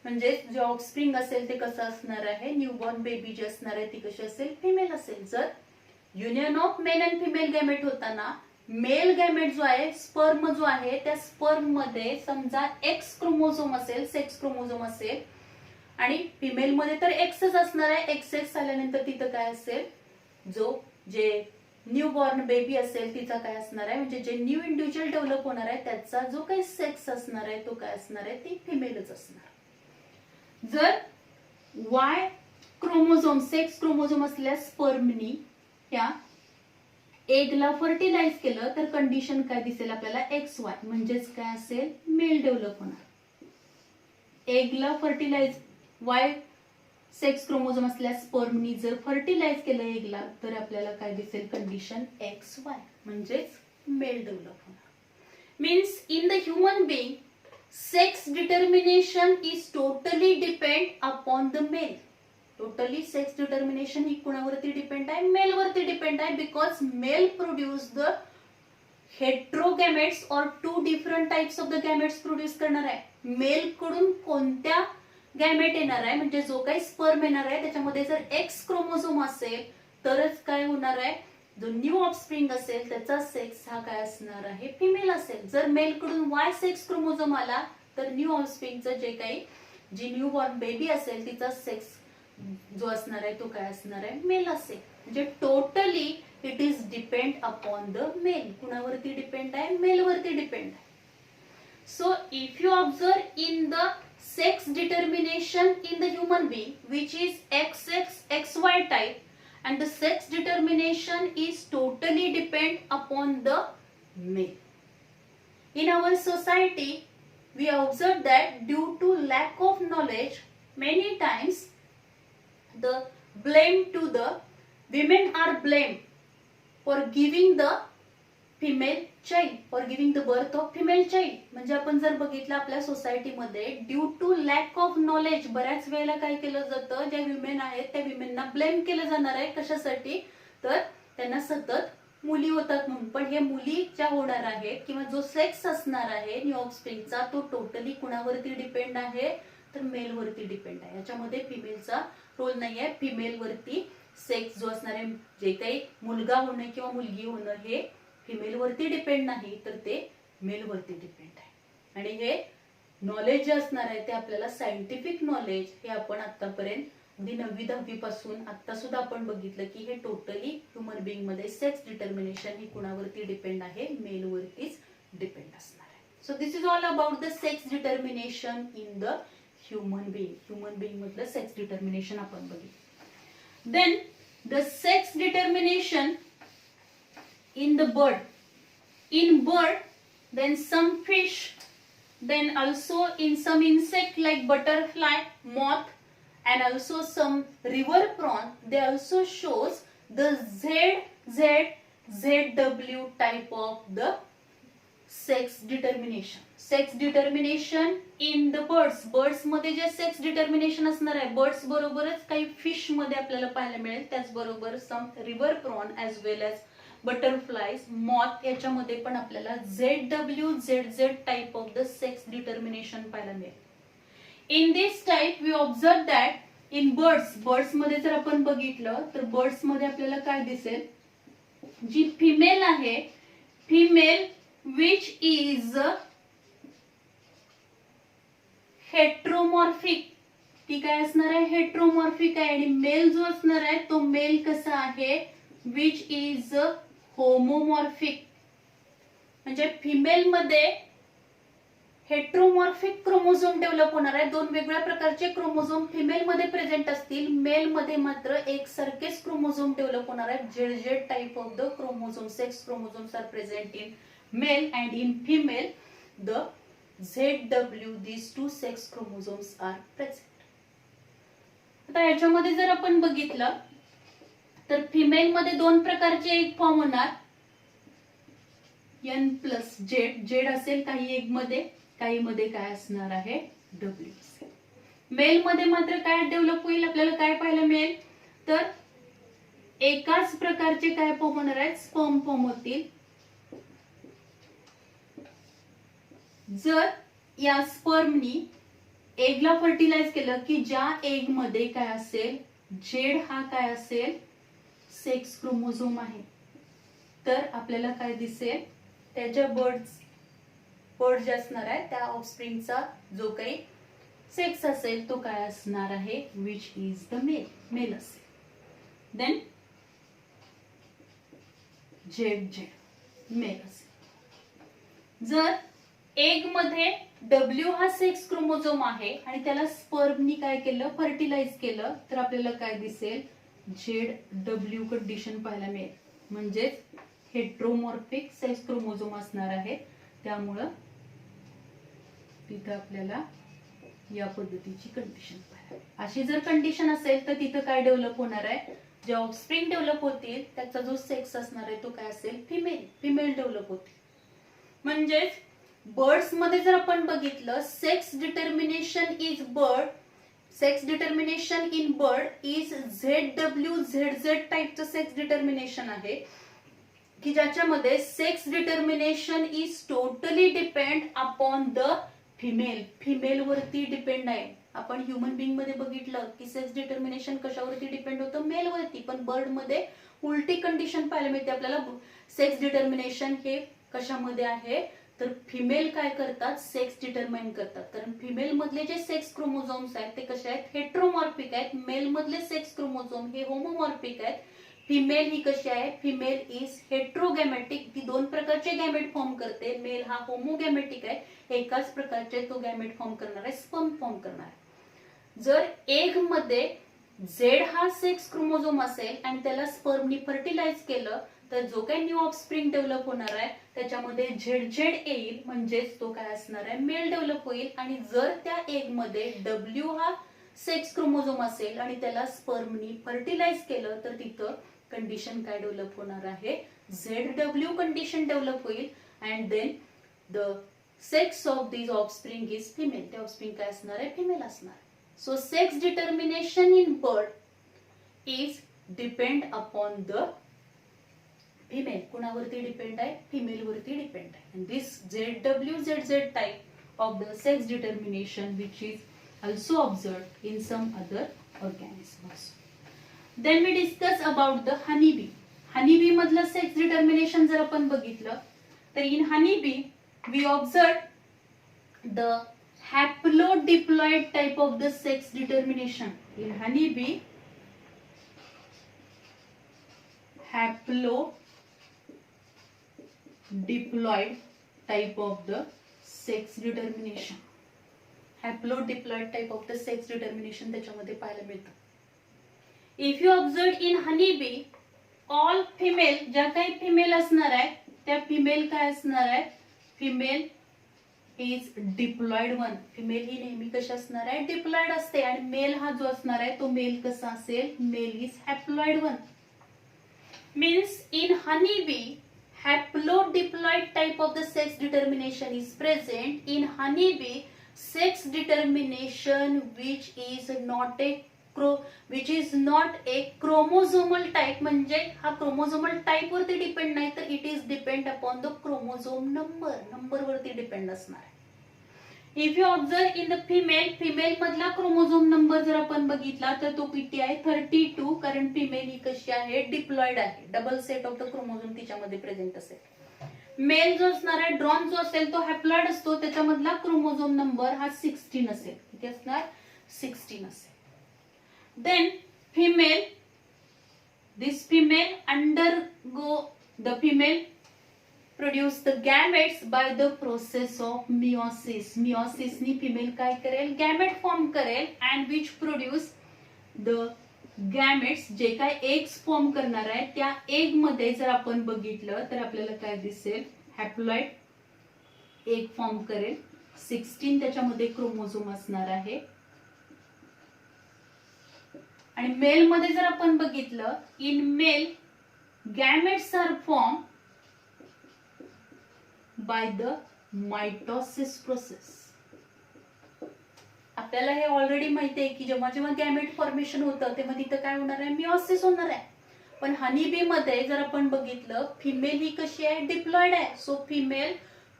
Speaker 1: म्हणजे जे ऑफस्प्रिंग असेल ते कसं असणार आहे, न्यूबॉर्न बेबी जी असणार आहे ती कशी असेल फिमेल असेल. जर union of male and female gamete होताना मेल गॅमेट जो आहे स्पर्म जो आहे त्या स्पर्म मध्ये समजा एक्स क्रोमोझोम असेल, सेक्स क्रोमोझोम असेल, आणि फिमेल मध्ये तर एक्सच असणार आहे. एक्स एक्स आल्यानंतर तिथं काय असेल जो जे न्यू बॉर्न बेबी असेल तिचा काय असणार आहे, म्हणजे जे न्यू इंडिव्हिज्युअल डेव्हलप होणार आहे त्याचा जो काही सेक्स असणार आहे तो काय असणार आहे ती फिमेलच असणार. जर वाय क्रोमोझोम सेक्स क्रोमोझोम असल्या स्पर्मनी त्या एगला फर्टिलाइज केलं तर कंडिशन काय दिसेल आपल्याला एक्स वाय, म्हणजेच काय असेल मेल डेव्हलप होणार. एगला फर्टिलाइज वाय सेक्स क्रोमोझोम असल्या स्पर्मनी जर फर्टिलाइज केलं एगला तर आपल्याला काय दिसेल कंडिशन एक्स वाय, म्हणजेच मेल डेव्हलप होणार. Means in the human being sex determination is totally depend upon the male. Totally sex determination ही कुणावरती डिपेंड आहे, मेल वरती डिपेंड आहे. Because male produce the heterogametes और two different types of the gametes produce करणार आहे. Mail कडून कोणत्या गॅमेट येणार आहे, म्हणजे जो काही स्पर्म येणार आहे त्याच्यामध्ये जर एक्स क्रोमोझोम असेल तरच काय होणार आहे, जो न्यू ऑफस्प्रिंग असेल त्याचा सेक्स हा काय असणार आहे फिमेल असेल. जर मेल कडून वाय सेक्स क्रोमोझोम आला तर न्यू ऑफस्प्रिंगचं जे काही जी न्यू बॉर्न बेबी असेल तिचा सेक्स जो असणार आहे तो काय असणार आहे मेल असेल. म्हणजे totally it is depend upon the male. कुणावरती डिपेंड आहे, मेल वरती डिपेंड आहे. So if you observe in the sex determination in the human being which is XX XY type and the sex determination is totally depend upon the male. In our society we observe that due to lack of knowledge many times the blame to the women are blamed for giving the female child, for giving the birth of female child. म्हणजे आपण जर बघितलं आपल्या सोसायटीमध्ये due to lack of knowledge बऱ्याच वेळेला काय केलं जातं, ज्या विमेन आहेत त्या विमेनना ब्लेम केलं जाणार आहे. कशासाठी, तर त्यांना सतत मुली होतात म्हणून. पण हे मुली ज्या होणार आहेत किंवा जो सेक्स असणार आहे न्यू ऑफस्प्रिंगचा तो टोटली कुणावरती डिपेंड आहे, तर मेल वरती डिपेंड आहे. याच्यामध्ये फिमेलचा रोल नाहीये. फिमेल वरती सेक्स जो असणार आहे, जे काही मुलगा होणं किंवा मुलगी होणं हे फिमेल वरती डिपेंड नाही तर ते मेल वरती डिपेंड आहे. आणि हे नॉलेज जे असणार आहे ते आपल्याला सायंटिफिक नॉलेज हे आपण आतापर्यंत अगदी 9वी 10वी पासून आता सुद्धा आपण बघितलं की हे टोटली ह्युमन बीइंग मध्ये सेक्स डिटर्मिनेशन ही कुणावरती डिपेंड आहे, मेल वरतीच डिपेंड असणार आहे. So this is all about the sex determination in the human being. Human being मधलं सेक्स डिटर्मिनेशन आपण बघितलं. Then the sex determination in the bird. In bird, then some fish, then also in some insect like butterfly, moth, and also some river prawn, they also shows the ZW type of the sex determination. Sex determination in the birds. Birds मध्ये जे sex determination असणार आहे, birds बरोबरच काही fish मध्ये आपल्याला पाहायला मिळेल. त्याचबरोबर some river prawn as well as butterflies, moth याच्यामध्ये पण आपल्याला ZZ type of the sex determination पाहायला मिळेल. In this type we observe that in birds मध्ये जर आपण बघितलं तर बर्ड्स मध्ये आपल्याला काय दिसेल, जी फिमेल आहे, फिमेल विच इज हेट्रोमॉर्फिक, ती काय असणार आहे हेट्रोमॉर्फिक आहे. आणि मेल जो असणार आहे तो मेल कसा आहे, विच इज होमोमॉर्फिक. म्हणजे फिमेल मध्ये हेट्रोमॉर्फिक क्रोमोझोम डेव्हलप होणार आहे. दोन वेगळ्या प्रकारचे क्रोमोझोम फिमेल मध्ये प्रेझेंट असतील, मेल मध्ये मात्र एकसारखेच क्रोमोझोम डेव्हलप होणार आहेत. Z type of the chromosome, sex chromosomes are present in male and in female the ZW, these two sex chromosomes are present. आता याच्यामध्ये जर आपण बघितलं तर फिमेल मध्ये दोन प्रकारचे एग फॉर्म होणार, N प्लस जेड, जेड असेल काही एग मध्ये, काही मध्ये काय असणार आहे W असेल. मेल मध्ये मात्र काय डेव्हलप होईल, आपल्याला काय पाहायला मिळेल तर एकाच प्रकारचे काय फॉर्म होणार आहेत, स्पर्म फॉर्म होतील. जर या स्पर्मनी एगला फर्टिलाइज केलं की ज्या एग मध्ये काय असेल, जेड हा काय असेल सेक्स क्रोमोझोम आहे, तर आपल्याला काय दिसेल त्याच्या बर्ड जे असणार आहे त्या ऑफस्प्रिंगचा जो काही सेक्स असेल तो काय असणार आहे, which is the male, male असेल. देन जेड मेल असेल. जर एग मध्ये डब्ल्यू हा सेक्स क्रोमोझोम आहे आणि त्याला स्पर्मनी काय केलं, फर्टिलाइज केलं, तर आपल्याला काय दिसेल जेड डब्ल्यू कंडिशन पाहायला मिळेल, म्हणजेच हेट्रोमॉर्फिक सेक्स क्रोमोझोम असणार आहे. त्यामुळं तिथं आपल्याला या पद्धतीची कंडिशन पाहायला. अशी जर कंडिशन असेल तर तिथं काय डेव्हलप होणार आहे, जे ऑफस्प्रिंग डेव्हलप होतील त्याचा जो सेक्स असणार आहे तो काय असेल, फिमेल डेव्हलप होतील. म्हणजेच बर्ड्स मध्ये जर आपण बघितलं, sex determination in bird is ZW ZZ टाइपचं सेक्स डिटर्मिनेशन आहे की ज्याच्यामध्ये sex determination is totally depend upon the female वरती डिपेंड आहे. आपण ह्युमन बिंग मध्ये बघितलं की सेक्स डिटर्मिनेशन कशावरती डिपेंड होतं, मेल वरती, पण बर्ड मध्ये उलटी कंडिशन पाहायला मिळते आपल्याला. सेक्स डिटर्मिनेशन हे कशामध्ये आहे तर फिमेल काय करतात, सेक्स डिटरमाइन करतात. कारण फिमेल मधले जे सेक्स क्रोमोझोम्स आहेत ते कसे आहेत, हेट्रोमॉर्फिक आहेत. मेल मधले सेक्स क्रोमोझोम हे होमोमॉर्फिक आहेत. फिमेल ही कशी आहे, फिमेल इज हेट्रोगॅमेटिक, ती दोन प्रकारचे गॅमेट फॉर्म करते. मेल हा होमोगॅमेटिक आहे, एकाच प्रकारचे तो गॅमेट फॉर्म करणार आहे, स्पर्म फॉर्म करणार आहे. जर एग मध्ये झेड हा सेक्स क्रोमोझोम असेल आणि त्याला स्पर्मनी फर्टिलाइज केलं तर जो काही न्यू ऑफस्प्रिंग डेव्हलप होणार आहे त्याच्यामध्ये झेड येईल, म्हणजेच तो काय असणार आहे, मेल डेव्हलप होईल. आणि जर त्या एग मध्ये डब्ल्यू हा सेक्स क्रोमोझोम असेल आणि त्याला स्पर्मनी फर्टिलाइज केलं तर तिथं कंडिशन काय डेव्हलप होणार आहे, ZW कंडिशन डेव्हलप होईल. And then the sex of this offspring is female, त्या ऑफस्प्रिंग काय असणार आहे, फिमेल असणार. So sex determination in bird is depend upon the female. कुणावरती डिपेंड आहे, फिमेल वरती डिपेंड आहे. And this ZW ZZ type of the sex determination which is also observed in some other organisms. Then we discuss about the honeybee. Honeybee मधलं sex determination जर आपण बघितलं तर in honeybee we observe the haplodiploid type of the sex determination. In honeybee haplodiploid type of the sex determination. Haplodiploid type of the sex determination त्याच्यामध्ये पाहायला मिळतं. If you observe in honeybee, all female, ज्या काही female असणार आहे त्या female काय असणार आहे, female is diploid one. Female ही नेहमी कशी असणार आहे, डिप्लॉइड असते. आणि मेल हा जो असणार आहे तो मेल कसा असेल, male is haploid one. Means in honeybee, haplodiploid type of the sex determination is present. In honeybee, sex determination which is not a chromosomal type, म्हणजे हा क्रोमोझोमल टाइप वरती डिपेंड नाही तर it is depend upon the chromosome number वरती depend असणार आहे. If you observe in the female मधला chromosome number जर आपण बघितला तर तो किती आहे, 32. कारण फिमेल ही कशी आहे, डिप्लॉइड आहे, double set of the chromosome तिच्यामध्ये प्रेझेंट असेल. मेल जो असणार आहे, ड्रॉन जो असेल तो हॅप्लॉइड असतो, त्याच्यामधला क्रोमोझोम नंबर हा 16 असेल. किती असणार, 16 असेल. Then this female undergo the female produce the gametes by the process of meiosis. Meiosis नी फिमेल काय करेल, गॅमेट फॉर्म करेल and which produce the gametes, जे काय एग्स फॉर्म करणार आहे त्या एग मध्ये जर आपण बघितलं तर आपल्याला काय दिसेल, हॅप्लॉइड एग फॉर्म करेल. 16 त्याच्यामध्ये क्रोमोझोम असणार आहे. आणि मेल मध्ये जर आपण बघितलं, in male gametes are formed by the mitosis process. आपल्याला हे ऑलरेडी माहिती आहे की जेव्हा जेव्हा गॅमेट फॉर्मेशन होतं तेव्हा तिथं काय होणार आहे, मिओसिस होणार आहे. पण हनी बी मध्ये जर आपण बघितलं, फिमेल ही कशी आहे, डिप्लॉइड आहे. So female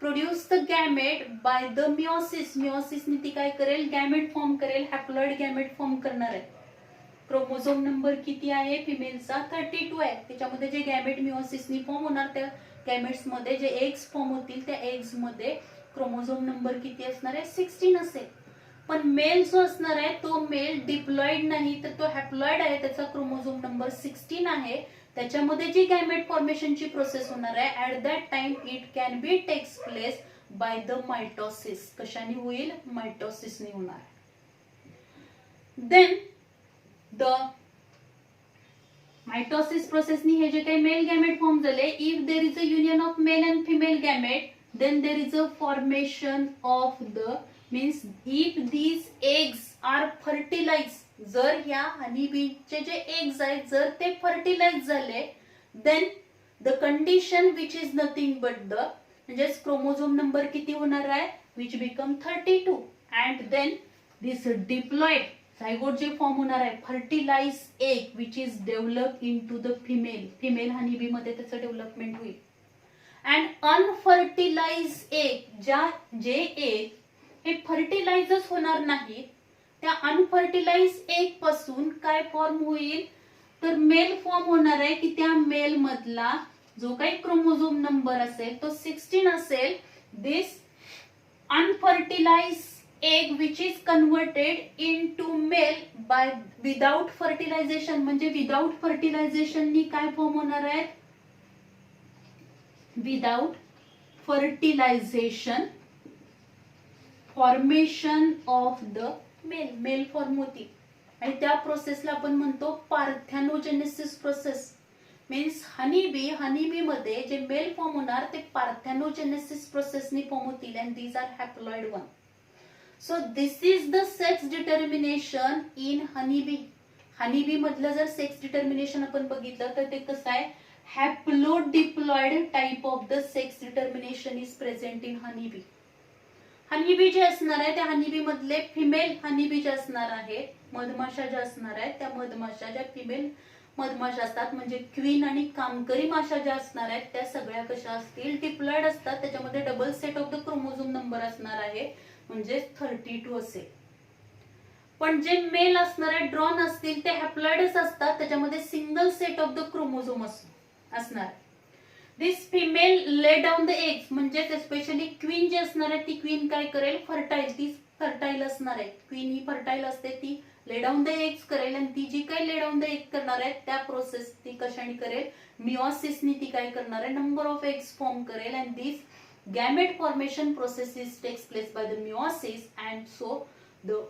Speaker 1: produce the gamete by the meiosis. मिओसिसने ती काय करेल, गॅमेट फॉर्म करेल, हॅप्लॉइड गॅमेट फॉर्म करणार आहे. क्रोमोझोम नंबर किती आहे फिमेलचा, 32 आहे. त्याच्यामध्ये जे गॅमेट मिओसिसनी फॉर्म होणार त्या गॅमेट्स मध्ये जे एग्स फॉर्म होतील त्या एग्स मध्ये क्रोमोझोम नंबर किती असणार आहे, 16 असेल. पण मेल जो असणार आहे तो मेल डिप्लॉइड नाही तर तो हॅप्लॉइड आहे, त्याचा क्रोमोझोम नंबर 16 आहे. त्याच्यामध्ये जी गॅमेट फॉर्मेशनची प्रोसेस होणार आहे at that time it can be takes place by the mitosis. कशाने होईल, मायटोसिसने होणार. देन द मायटोसिस प्रोसेसनी हे जे काही मेल गॅमेट फॉर्म झाले, if there is a union of male and female gamete then there is a formation of the means if these eggs are fertilize. जर ह्या हनीबीचे जे एग्स आहेत जर ते फर्टिलाइज झाले then the condition which is nothing but the म्हणजेच chromosome number किती होणार आहे, which become 32 and then this diploid zygote जे फॉर्म होणार आहे, fertilize egg which is develop in to the female. Female honeybee मध्ये त्याचं डेव्हलपमेंट होईल. अँड अनफर्टिलाइज एग, जे एग हे फर्टिलाइजच होणार नाही त्या अनफर्टिलाइज एग पासून काय फॉर्म होईल, तर मेल फॉर्म होणार आहे की त्या मेल मधला जो काही क्रोमोझोम नंबर असेल तो 16 असेल. दिस unfertilised egg which is converted into male by without fertilization. म्हणजे विदाउट फर्टिलायझेशन नी काय फॉर्म होणार आहे, without fertilization formation of the male. Male form होती आणि त्या प्रोसेसला आपण म्हणतो पार्थेनोजेनेसिस प्रोसेस. मीन्स हनीबी मध्ये जे मेल फॉर्म होणार ते पार्थेनोजेनेसिस प्रोसेसनी फॉर्म होतील and these are haploid one. So this is the sex determination in honeybee. honeybee मधलं जर सेक्स डिटर्मिनेशन आपण बघितलं तर ते कसं आहे, haplodiploid type of the sex determination is present in honeybee. honeybee जे असणार आहे त्या honeybee मधले फिमेल honeybee जे असणार आहे, मधमाशा ज्या असणार आहेत त्या मधमाशा ज्या फिमेल मधमाशा असतात म्हणजे क्वीन आणि कामकरी माशा ज्या असणार आहेत त्या सगळ्या कशा असतील, डिप्लॉइड असतात. त्याच्यामध्ये double set of the chromosome number असणार आहे म्हणजे 32 असेल. पण जे मेल असणार आहे ड्रॉन असतील ते हॅप्लॉइडच असतात, त्याच्यामध्ये single set of the chromosome असणार. दिस फिमेल ले डाऊन द एग्स म्हणजे स्पेशली क्वीन जी असणार आहे ती क्वीन काय करेल, फर्टाईल. ती फर्टाईल असणार आहे, क्वीन ही फर्टाईल असते, ती ले डाऊन द एग्स करेल आणि ती जी काही ले डाऊन द एग करणार आहे त्या प्रोसेस ती कशाने करेल, मिओसिसनी ती काय करणार आहे, नंबर ऑफ एग्स फॉर्म करेल and this gamete formation processes takes place by the meiosis and so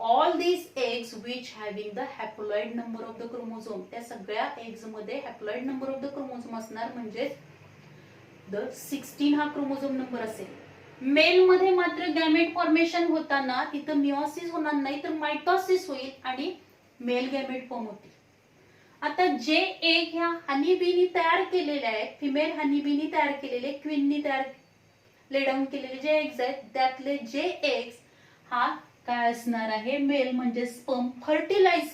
Speaker 1: all these eggs which having the haploid number of the chromosome त्या सगळ्या एग्स मध्ये haploid number of the chromosome असणार म्हणजे the 16 हा chromosome number असेल. Mail मध्ये मात्र gamete formation होताना तिथं मिओसिस होणार नाही तर मायटोसिस होईल आणि मेल गॅमेट फॉर्म होतील. आता जे एग ह्या हनीबीनी तयार केलेले आहेत, फिमेल हनीबीनी तयार केलेले, क्वीननी तयार ले डाऊन केलेले जे एग्स आहेत त्यातले जे एग्स हा काय असणार आहे, मेल म्हणजे स्पर्म फर्टिलाइज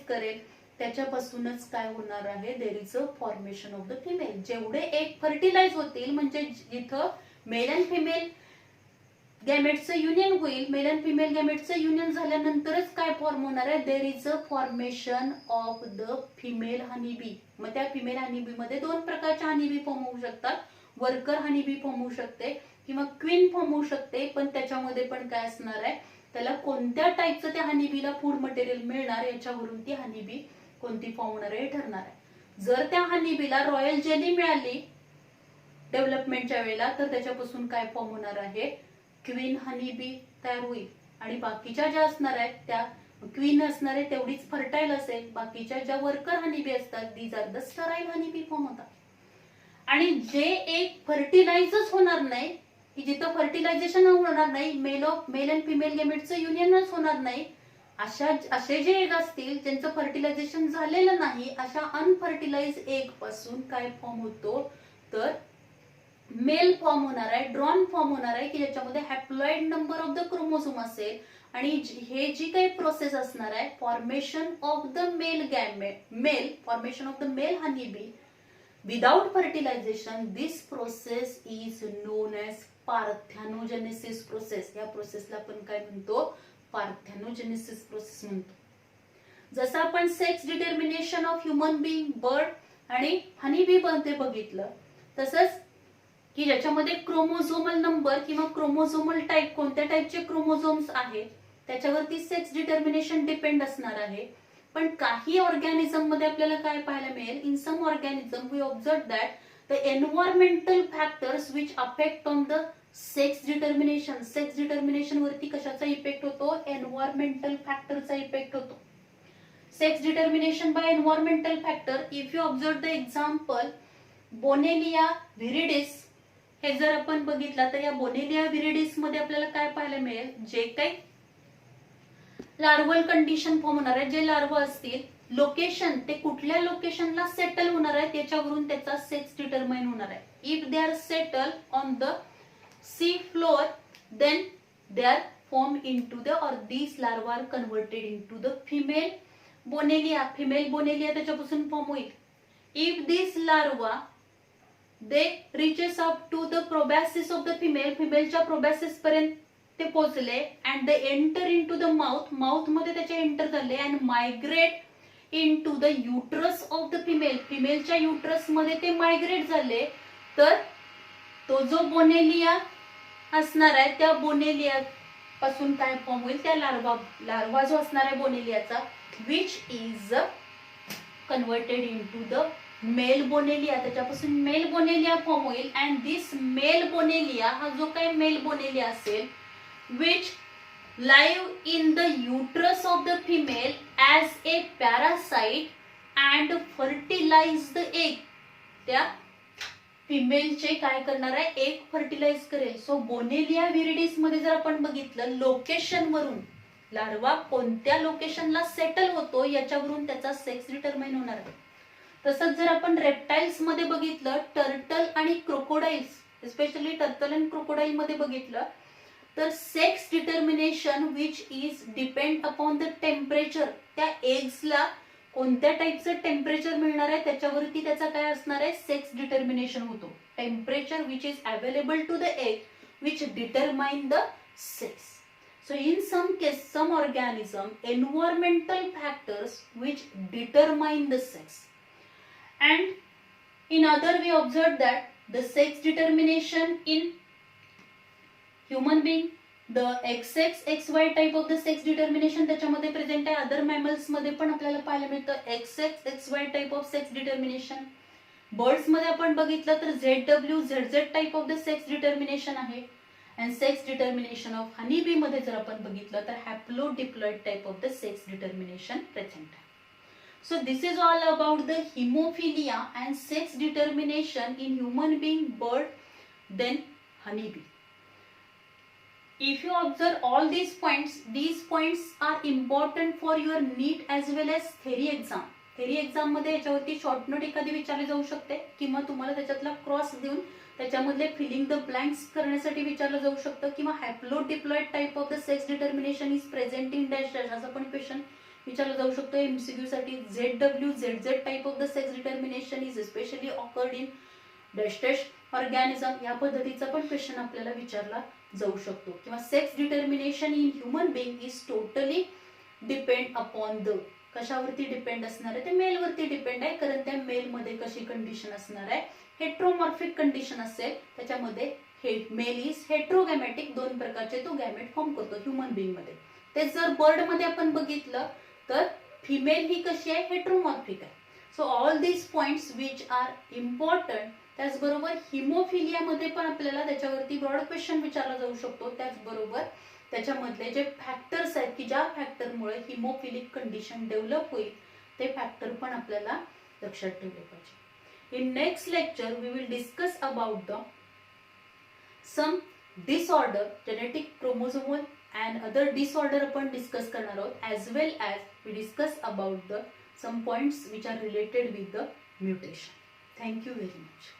Speaker 1: करेल त्याच्यापासूनच काय होणार आहे, देर is a formation of the female. जेवढे एग फर्टिलाइज होतील म्हणजे जिथं मेल अँड फिमेल गॅमेटचं युनियन होईल, मेल अँड फिमेल गॅमेटचं युनियन झाल्यानंतरच काय फॉर्म होणार आहे, देर is a formation of the female honeybee. मग त्या फिमेल हनीबी मध्ये दोन प्रकारच्या हनीबी फॉर्म होऊ शकतात, वर्कर हनीबी फॉर्म होऊ शकते किंवा क्वीन फॉर्म होऊ शकते. पण त्याच्यामध्ये पण काय असणार आहे, त्याला कोणत्या टाईपचं त्या हनीबीला फूड मटेरियल मिळणार याच्यावरून ती हनीबी कोणती फॉर्म होणार आहे ठरणार आहे. जर त्या हनीबीला रॉयल जेली मिळाली डेव्हलपमेंटच्या वेळेला, तर त्याच्यापासून काय फॉर्म होणार आहे, क्वीन हनी बी तयार होईल. आणि बाकीच्या ज्या असणार आहेत त्या क्वीन असणार आहे तेवढीच फर्टाईल असेल, बाकीच्या ज्या वर्कर हनी बी असतात these are the sterile honey bee form होतात. आणि जे एक फर्टिलाइजच होणार नाही, की जिथं फर्टिलायझेशन होणार नाही, मेल अँड फिमेल गेमेटचं युनियनच होणार नाही, असे जे एग असतील ज्यांचं फर्टिलायझेशन झालेलं नाही, अशा अनफर्टिलाइज एग पासून काय फॉर्म होतो, तर मेल फॉर्म होणार आहे, ड्रॉन फॉर्म होणार आहे, की ज्याच्यामध्ये haploid number of the chromosome असेल. आणि हे जी काही प्रोसेस असणार आहे, formation of the formation of the male honey bee without fertilization, this process is known as parthenogenesis process. या प्रोसेसला आपण काय म्हणतो, पार्थेनोजेनेसिस प्रोसेस म्हणतो. जसं आपण sex determination of human being, bird आणि हनी बी मध्ये बघितलं, तसंच की ज्याच्यामध्ये क्रोमोझोमल नंबर किंवा क्रोमोझोमल टाईप, कोणत्या टाईपचे क्रोमोझोम्स आहेत त्याच्यावरती सेक्स डिटर्मिनेशन डिपेंड असणार आहे. पण काही ऑर्गॅनिझम मध्ये आपल्याला काय पाहायला मिळेल, in some organism we observe that the environmental factors which affect on the sex determination. Sex determination वरती कशाचा इफेक्ट होतो, एन्व्हायरमेंटल फॅक्टरचा इफेक्ट होतो. Sex determination by environmental factor, if you observe the example Bonellia viridis, हे जर आपण बघितलं तर या बोनेलिया व्हिरिडिस मध्ये आपल्याला काय पाहायला मिळेल, जे काही लार्वल कंडिशन फॉर्म होणार आहे, जे लार्वा असतील, लोकेशन ते कुठल्या लोकेशनला सेटल होणार आहे त्याच्यावरून त्याचा सेक्स डिटरमाइन होणार आहे. If they are settle on the sea floor then they are form into the और these larva are converted into the female Bonellia. Female Bonellia त्याच्यापासून फॉर्म होईल. If this larva they reaches up to the proboscis of the female, फिमेलच्या proboscis पर्यंत ते पोहोचले, and they enter in to the mouth मध्ये त्याचे enter झाले, and migrate in to the uterus of the female, फिमेलच्या uterus मध्ये ते migrate झाले, तर तो जो बोनेलिया असणार आहे त्या बोनेलिया पासून काय फॉर्म होईल, त्या लार्वा जो असणार आहे बोनेलियाचा, which is converted in to the male Bonellia, त्याच्यापासून मेल बोनेलिया फॉर्म होईल. अँड दिस मेल बोनेलिया, हा जो काही मेल बोनेलिया असेल, which live in the uterus of the female as a parasite and fertilize the egg. त्या फिमेलचे काय करणार आहे, एग फर्टिलाइज करेल. सो बोनेलिया व्हिरिडिस मध्ये जर आपण बघितलं, लोकेशन वरून लार्वा कोणत्या लोकेशनला सेटल होतो याच्यावरून त्याचा सेक्स डिटरमाइन होणार आहे. तसंच जर आपण रेप्टाइल्स मध्ये बघितलं, टर्टल आणि crocodiles, specially turtle and crocodile मध्ये बघितलं, तर sex determination which is depend upon the temperature, त्या एग्सला कोणत्या टाईपचं टेम्परेचर मिळणार आहे त्याच्यावरती त्याचा काय असणार आहे, सेक्स डिटर्मिनेशन होतो. Temperature which is available to the egg which determine the sex. So in some case, some organism, environmental factors which determine the sex. And in other we observe that the sex determination in human being, the XX, XY type of the sex determination त्याच्यामध्ये present आहे. Other mammals मध्ये पण आपल्याला पाहायला मिळतं XX, XY type of sex determination. Birds मध्ये आपण बघितलं तर ZW, ZZ type of the sex determination आहे. And sex determination of honey bee मध्ये जर आपण बघितलं तर haplodiploid type of the sex determination present आहे. So this is all about the hemophilia and sex determination in human being, bird, then honeybee. If you observe all these points are important for your NEET as well as theory exam. theory exam मध्ये याच्यावरती short note एखादी विचारली जाऊ शकते किंवा तुम्हाला त्याच्यातला cross देऊन त्याच्यामधले फिलिंग द ब्लँक्स करण्यासाठी विचारलं जाऊ शकतं, किंवा haplodiploid type of the sex determination is present in dash dash असं पण क्वेश्चन विचारलं जाऊ शकतो एमसीक्यू साठी. ZW, ZZ type of the sex determination is specially occurred in dash dash organism, या पद्धतीचा पण क्वेश्चन आपल्याला विचारला जाऊ शकतो. किंवा sex determination in human being is totally depend upon the, कशावरती डिपेंड असणार आहे, ते मेलवरती डिपेंड आहे, कारण त्या मेल मध्ये कशी कंडिशन असणार आहे, हेट्रोमॉर्फिक कंडिशन असेल, त्याच्यामध्ये मेल इज हेट्रोगॅमेटिक, दोन प्रकारचे तो गॅमेट फॉर्म करतो ह्युमन बीइंग मध्ये. ते जर बर्ड मध्ये आपण बघितलं तर फिमेल ही कशी आहे, हेट्रोमॉर्फिक आहे. So all these points which are important त्याचबरोबर हिमोफिलियामध्ये पण आपल्याला त्याच्यावरती ब्रॉड क्वेश्चन विचारला जाऊ शकतो. त्याचबरोबर त्याच्यामधले जे फॅक्टर्स आहेत की ज्या फॅक्टरमुळे हिमोफिलिक कंडिशन डेव्हलप होईल ते फॅक्टर पण आपल्याला लक्षात ठेवले पाहिजे. In next lecture we will discuss about the some disorder, genetic chromosomal and other disorder आपण डिस्कस करणार आहोत, as well as we discuss about the some points which are related with the mutation. Thank you very much.